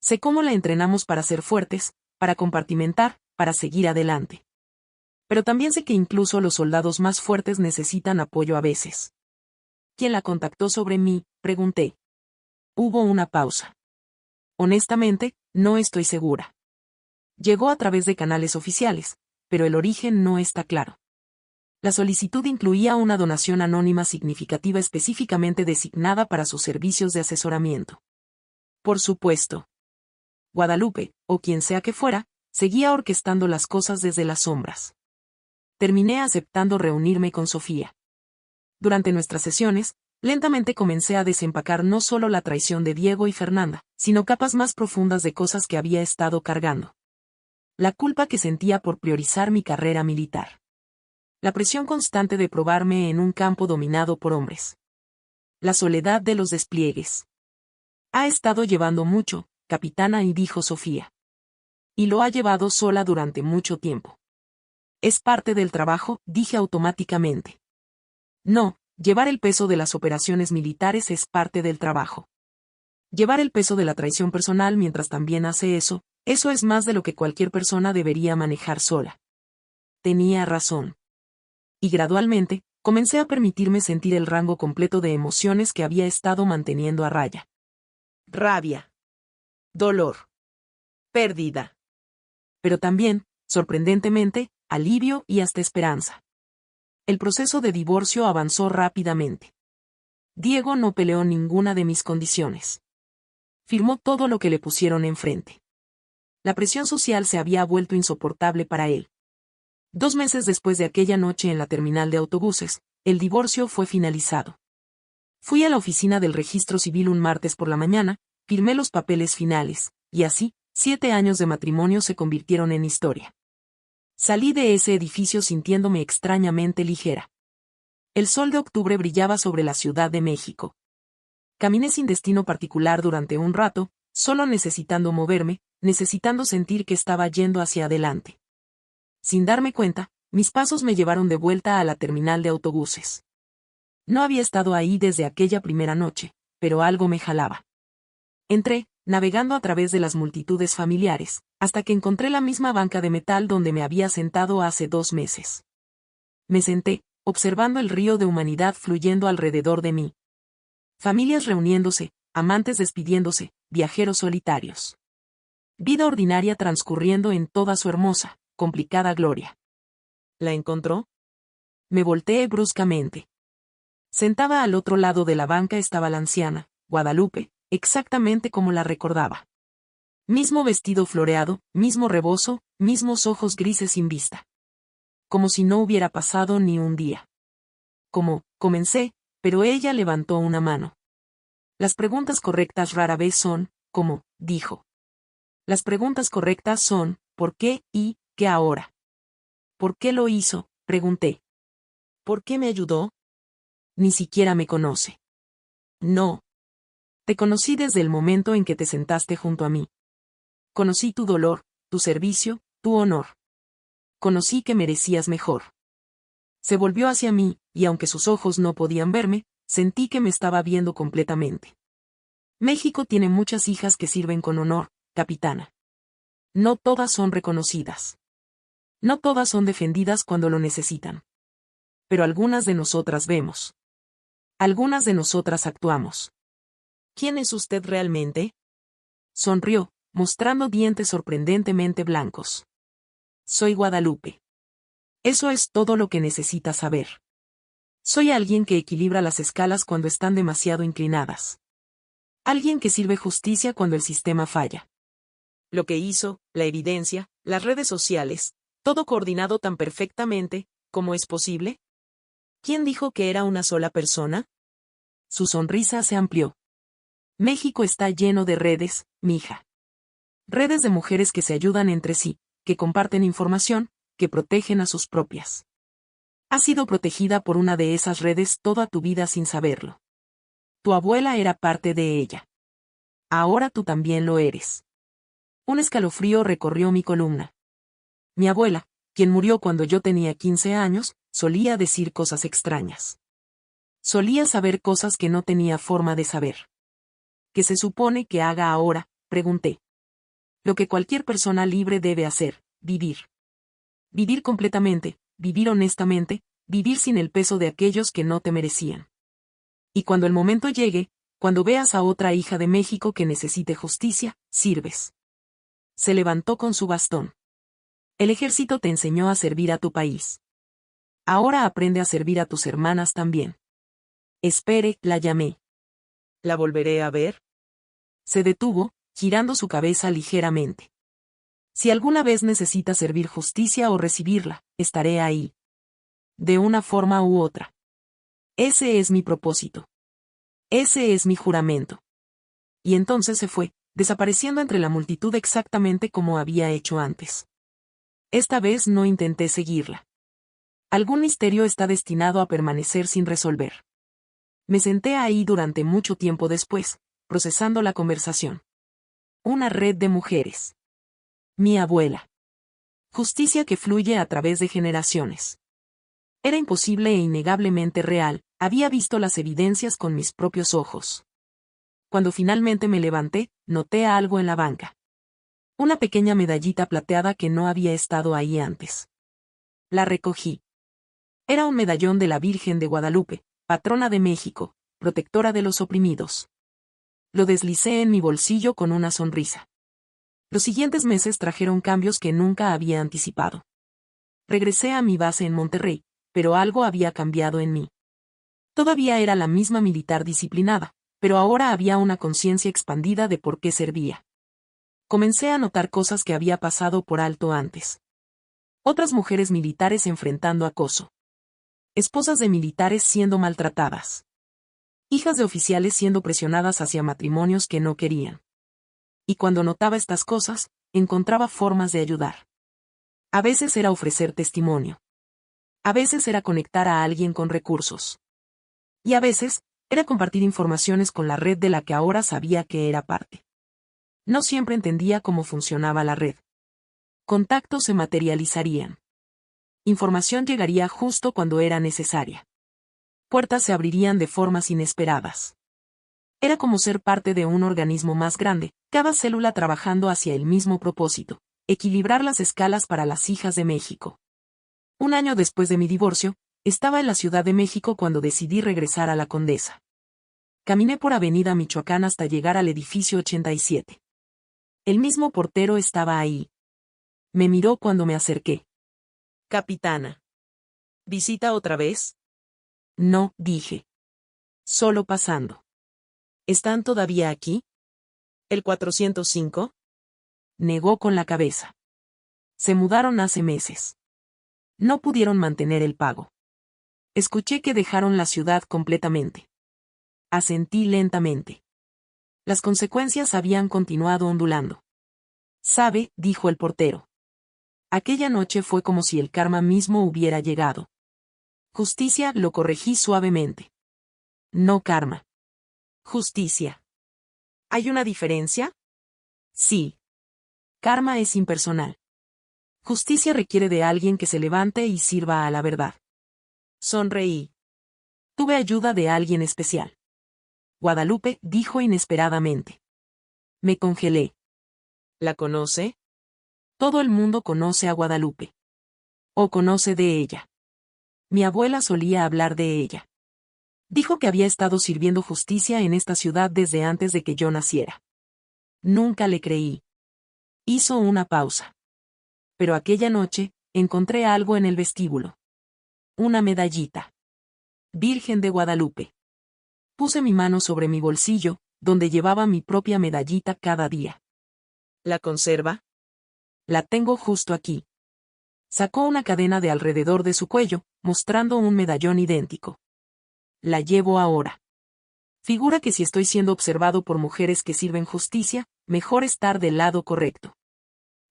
Sé cómo la entrenamos para ser fuertes, para compartimentar, para seguir adelante. Pero también sé que incluso los soldados más fuertes necesitan apoyo a veces. ¿Quién la contactó sobre mí?, pregunté. Hubo una pausa. Honestamente, no estoy segura. Llegó a través de canales oficiales, pero el origen no está claro. La solicitud incluía una donación anónima significativa específicamente designada para sus servicios de asesoramiento. Por supuesto. Guadalupe, o quien sea que fuera, seguía orquestando las cosas desde las sombras. Terminé aceptando reunirme con Sofía. Durante nuestras sesiones, lentamente comencé a desempacar no solo la traición de Diego y Fernanda, sino capas más profundas de cosas que había estado cargando. La culpa que sentía por priorizar mi carrera militar. La presión constante de probarme en un campo dominado por hombres. La soledad de los despliegues. Ha estado llevando mucho, capitana, y dijo Sofía. Y lo ha llevado sola durante mucho tiempo. Es parte del trabajo, dije automáticamente. No, llevar el peso de las operaciones militares es parte del trabajo. Llevar el peso de la traición personal mientras también hace eso es más de lo que cualquier persona debería manejar sola. Tenía razón. Y gradualmente, comencé a permitirme sentir el rango completo de emociones que había estado manteniendo a raya. Rabia. Dolor. Pérdida. Pero también, sorprendentemente, alivio y hasta esperanza. El proceso de divorcio avanzó rápidamente. Diego no peleó ninguna de mis condiciones. Firmó todo lo que le pusieron enfrente. La presión social se había vuelto insoportable para él. 2 meses después de aquella noche en la terminal de autobuses, el divorcio fue finalizado. Fui a la oficina del registro civil un martes por la mañana, firmé los papeles finales, y así, 7 años de matrimonio se convirtieron en historia. Salí de ese edificio sintiéndome extrañamente ligera. El sol de octubre brillaba sobre la Ciudad de México. Caminé sin destino particular durante un rato, solo necesitando moverme, necesitando sentir que estaba yendo hacia adelante. Sin darme cuenta, mis pasos me llevaron de vuelta a la terminal de autobuses. No había estado ahí desde aquella primera noche, pero algo me jalaba. Entré, navegando a través de las multitudes familiares, hasta que encontré la misma banca de metal donde me había sentado hace 2 meses. Me senté, observando el río de humanidad fluyendo alrededor de mí. Familias reuniéndose, amantes despidiéndose, viajeros solitarios. Vida ordinaria transcurriendo en toda su hermosa, complicada gloria. ¿La encontró? Me volteé bruscamente. Sentada al otro lado de la banca estaba la anciana, Guadalupe, exactamente como la recordaba. Mismo vestido floreado, mismo rebozo, mismos ojos grises sin vista. Como si no hubiera pasado ni un día. Comencé, pero ella levantó una mano. Las preguntas correctas rara vez son, ¿cómo?, dijo. Las preguntas correctas son, ¿por qué y qué ahora? ¿Por qué lo hizo?, pregunté. ¿Por qué me ayudó? Ni siquiera me conoce. No. Te conocí desde el momento en que te sentaste junto a mí. Conocí tu dolor, tu servicio, tu honor. Conocí que merecías mejor. Se volvió hacia mí, y aunque sus ojos no podían verme, sentí que me estaba viendo completamente. México tiene muchas hijas que sirven con honor, capitana. No todas son reconocidas. No todas son defendidas cuando lo necesitan. Pero algunas de nosotras vemos. Algunas de nosotras actuamos. ¿Quién es usted realmente? Sonrió, mostrando dientes sorprendentemente blancos. Soy Guadalupe. Eso es todo lo que necesitas saber. Soy alguien que equilibra las escalas cuando están demasiado inclinadas. Alguien que sirve justicia cuando el sistema falla. Lo que hizo, la evidencia, las redes sociales, todo coordinado tan perfectamente, ¿cómo es posible? ¿Quién dijo que era una sola persona? Su sonrisa se amplió. México está lleno de redes, mija. Redes de mujeres que se ayudan entre sí, que comparten información, que protegen a sus propias. Has sido protegida por una de esas redes toda tu vida sin saberlo. Tu abuela era parte de ella. Ahora tú también lo eres. Un escalofrío recorrió mi columna. Mi abuela, quien murió cuando yo tenía 15 años, solía decir cosas extrañas. Solía saber cosas que no tenía forma de saber. ¿Qué se supone que haga ahora?, pregunté. Lo que cualquier persona libre debe hacer, vivir. Vivir completamente, vivir honestamente, vivir sin el peso de aquellos que no te merecían. Y cuando el momento llegue, cuando veas a otra hija de México que necesite justicia, sirves. Se levantó con su bastón. El ejército te enseñó a servir a tu país. Ahora aprende a servir a tus hermanas también. Espere, la llamé. ¿La volveré a ver? Se detuvo, girando su cabeza ligeramente. Si alguna vez necesitas servir justicia o recibirla, estaré ahí. De una forma u otra. Ese es mi propósito. Ese es mi juramento. Y entonces se fue, desapareciendo entre la multitud exactamente como había hecho antes. Esta vez no intenté seguirla. Algún misterio está destinado a permanecer sin resolver. Me senté ahí durante mucho tiempo después, procesando la conversación. Una red de mujeres. Mi abuela. Justicia que fluye a través de generaciones. Era imposible e innegablemente real, había visto las evidencias con mis propios ojos. Cuando finalmente me levanté, noté algo en la banca. Una pequeña medallita plateada que no había estado ahí antes. La recogí. Era un medallón de la Virgen de Guadalupe, patrona de México, protectora de los oprimidos. Lo deslicé en mi bolsillo con una sonrisa. Los siguientes meses trajeron cambios que nunca había anticipado. Regresé a mi base en Monterrey, pero algo había cambiado en mí. Todavía era la misma militar disciplinada, pero ahora había una conciencia expandida de por qué servía. Comencé a notar cosas que había pasado por alto antes. Otras mujeres militares enfrentando acoso. Esposas de militares siendo maltratadas. Hijas de oficiales siendo presionadas hacia matrimonios que no querían. Y cuando notaba estas cosas, encontraba formas de ayudar. A veces era ofrecer testimonio. A veces era conectar a alguien con recursos. Y a veces, era compartir informaciones con la red de la que ahora sabía que era parte. No siempre entendía cómo funcionaba la red. Contactos se materializarían. Información llegaría justo cuando era necesaria. Puertas se abrirían de formas inesperadas. Era como ser parte de un organismo más grande, cada célula trabajando hacia el mismo propósito, equilibrar las escalas para las hijas de México. Un año después de mi divorcio, estaba en la Ciudad de México cuando decidí regresar a la Condesa. Caminé por Avenida Michoacán hasta llegar al edificio 87. El mismo portero estaba ahí. Me miró cuando me acerqué. Capitana. ¿Visita otra vez? No, dije. Solo pasando. ¿Están todavía aquí? ¿El 405? Negó con la cabeza. Se mudaron hace meses. No pudieron mantener el pago. Escuché que dejaron la ciudad completamente. Asentí lentamente. Las consecuencias habían continuado ondulando. «Sabe», dijo el portero. Aquella noche fue como si el karma mismo hubiera llegado. Justicia, lo corregí suavemente. No karma. Justicia. ¿Hay una diferencia? Sí. Karma es impersonal. Justicia requiere de alguien que se levante y sirva a la verdad. Sonreí. Tuve ayuda de alguien especial. Guadalupe, dijo inesperadamente. Me congelé. ¿La conoce? Todo el mundo conoce a Guadalupe. O conoce de ella. Mi abuela solía hablar de ella. Dijo que había estado sirviendo justicia en esta ciudad desde antes de que yo naciera. Nunca le creí. Hizo una pausa. Pero aquella noche, encontré algo en el vestíbulo. Una medallita. Virgen de Guadalupe. Puse mi mano sobre mi bolsillo, donde llevaba mi propia medallita cada día. ¿La conserva? La tengo justo aquí. Sacó una cadena de alrededor de su cuello, mostrando un medallón idéntico. La llevo ahora. Figura que si estoy siendo observado por mujeres que sirven justicia, mejor estar del lado correcto.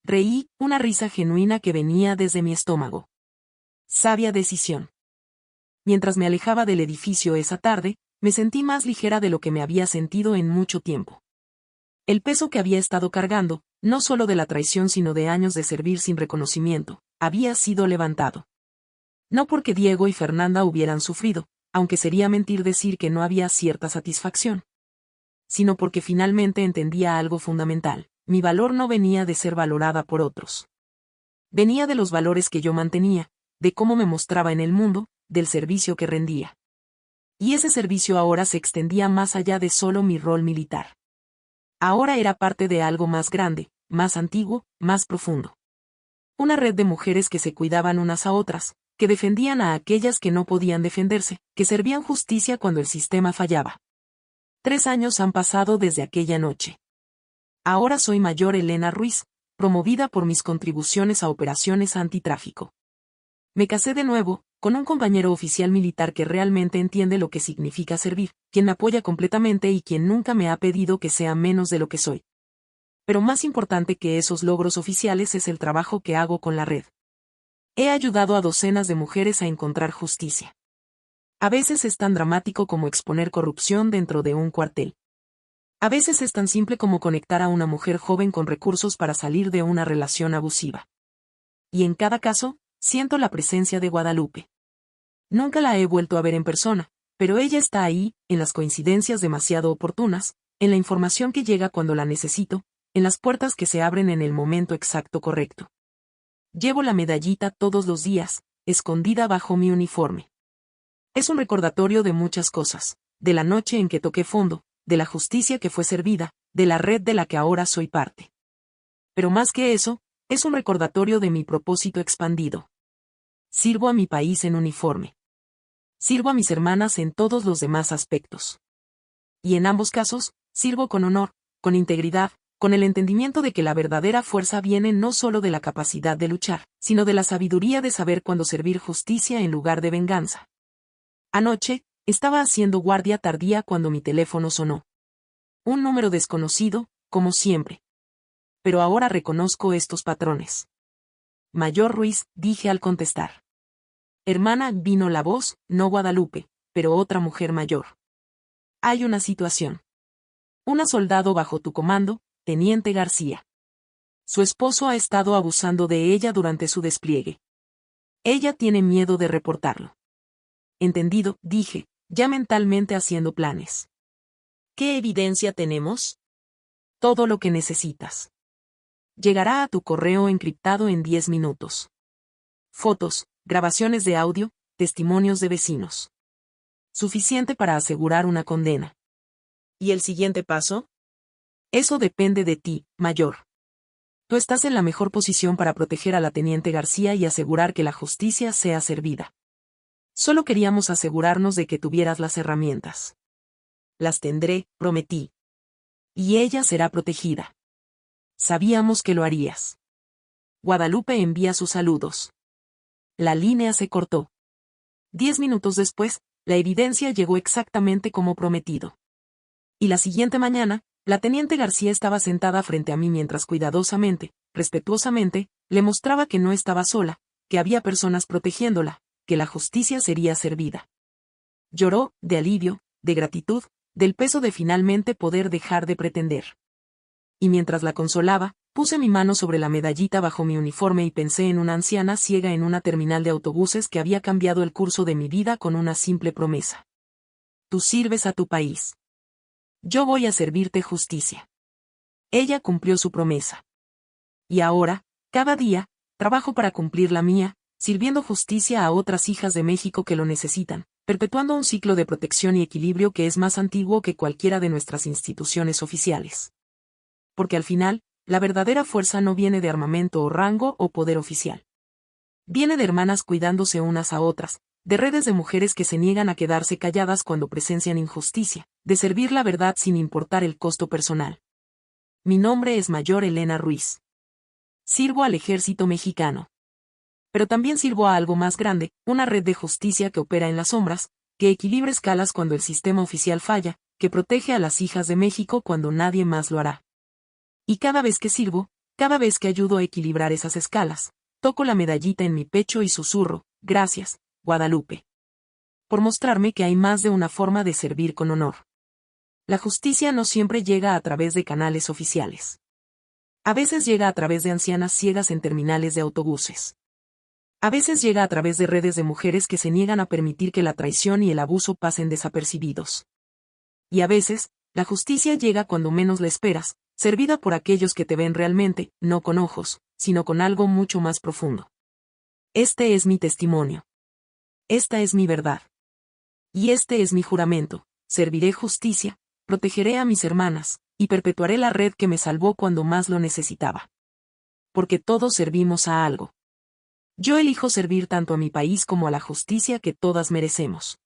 Reí, una risa genuina que venía desde mi estómago. Sabia decisión. Mientras me alejaba del edificio esa tarde, me sentí más ligera de lo que me había sentido en mucho tiempo. El peso que había estado cargando, no solo de la traición sino de años de servir sin reconocimiento, había sido levantado. No porque Diego y Fernanda hubieran sufrido, aunque sería mentir decir que no había cierta satisfacción. Sino porque finalmente entendía algo fundamental: mi valor no venía de ser valorada por otros. Venía de los valores que yo mantenía, de cómo me mostraba en el mundo, del servicio que rendía. Y ese servicio ahora se extendía más allá de solo mi rol militar. Ahora era parte de algo más grande, más antiguo, más profundo. Una red de mujeres que se cuidaban unas a otras, que defendían a aquellas que no podían defenderse, que servían justicia cuando el sistema fallaba. 3 años han pasado desde aquella noche. Ahora soy Mayor Elena Ruiz, promovida por mis contribuciones a operaciones antitráfico. Me casé de nuevo, con un compañero oficial militar que realmente entiende lo que significa servir, quien me apoya completamente y quien nunca me ha pedido que sea menos de lo que soy. Pero más importante que esos logros oficiales es el trabajo que hago con la red. He ayudado a docenas de mujeres a encontrar justicia. A veces es tan dramático como exponer corrupción dentro de un cuartel. A veces es tan simple como conectar a una mujer joven con recursos para salir de una relación abusiva. Y en cada caso, siento la presencia de Guadalupe. Nunca la he vuelto a ver en persona, pero ella está ahí, en las coincidencias demasiado oportunas, en la información que llega cuando la necesito, en las puertas que se abren en el momento exacto correcto. Llevo la medallita todos los días, escondida bajo mi uniforme. Es un recordatorio de muchas cosas, de la noche en que toqué fondo, de la justicia que fue servida, de la red de la que ahora soy parte. Pero más que eso, es un recordatorio de mi propósito expandido. Sirvo a mi país en uniforme. Sirvo a mis hermanas en todos los demás aspectos. Y en ambos casos, sirvo con honor, con integridad, con el entendimiento de que la verdadera fuerza viene no solo de la capacidad de luchar, sino de la sabiduría de saber cuándo servir justicia en lugar de venganza. Anoche, estaba haciendo guardia tardía cuando mi teléfono sonó. Un número desconocido, como siempre. Pero ahora reconozco estos patrones. Mayor Ruiz, dije al contestar. Hermana, vino la voz, no Guadalupe, pero otra mujer mayor. Hay una situación. Una soldado bajo tu comando, Teniente García. Su esposo ha estado abusando de ella durante su despliegue. Ella tiene miedo de reportarlo. Entendido, dije, ya mentalmente haciendo planes. ¿Qué evidencia tenemos? Todo lo que necesitas. Llegará a tu correo encriptado en 10 minutos. Fotos, grabaciones de audio, testimonios de vecinos. Suficiente para asegurar una condena. ¿Y el siguiente paso? Eso depende de ti, Mayor. Tú estás en la mejor posición para proteger a la Teniente García y asegurar que la justicia sea servida. Solo queríamos asegurarnos de que tuvieras las herramientas. Las tendré, prometí. Y ella será protegida. Sabíamos que lo harías. Guadalupe envía sus saludos. La línea se cortó. 10 minutos después, la evidencia llegó exactamente como prometido. Y la siguiente mañana, la Teniente García estaba sentada frente a mí mientras cuidadosamente, respetuosamente, le mostraba que no estaba sola, que había personas protegiéndola, que la justicia sería servida. Lloró, de alivio, de gratitud, del peso de finalmente poder dejar de pretender. Y mientras la consolaba, puse mi mano sobre la medallita bajo mi uniforme y pensé en una anciana ciega en una terminal de autobuses que había cambiado el curso de mi vida con una simple promesa. Tú sirves a tu país. Yo voy a servirte justicia. Ella cumplió su promesa. Y ahora, cada día, trabajo para cumplir la mía, sirviendo justicia a otras hijas de México que lo necesitan, perpetuando un ciclo de protección y equilibrio que es más antiguo que cualquiera de nuestras instituciones oficiales. Porque al final, la verdadera fuerza no viene de armamento o rango o poder oficial. Viene de hermanas cuidándose unas a otras, de redes de mujeres que se niegan a quedarse calladas cuando presencian injusticia, de servir la verdad sin importar el costo personal. Mi nombre es Mayor Elena Ruiz. Sirvo al ejército mexicano. Pero también sirvo a algo más grande, una red de justicia que opera en las sombras, que equilibra escalas cuando el sistema oficial falla, que protege a las hijas de México cuando nadie más lo hará. Y cada vez que sirvo, cada vez que ayudo a equilibrar esas escalas, toco la medallita en mi pecho y susurro, gracias, Guadalupe. Por mostrarme que hay más de una forma de servir con honor. La justicia no siempre llega a través de canales oficiales. A veces llega a través de ancianas ciegas en terminales de autobuses. A veces llega a través de redes de mujeres que se niegan a permitir que la traición y el abuso pasen desapercibidos. Y a veces, la justicia llega cuando menos la esperas, servida por aquellos que te ven realmente, no con ojos, sino con algo mucho más profundo. Este es mi testimonio. Esta es mi verdad. Y este es mi juramento, serviré justicia, protegeré a mis hermanas, y perpetuaré la red que me salvó cuando más lo necesitaba. Porque todos servimos a algo. Yo elijo servir tanto a mi país como a la justicia que todas merecemos.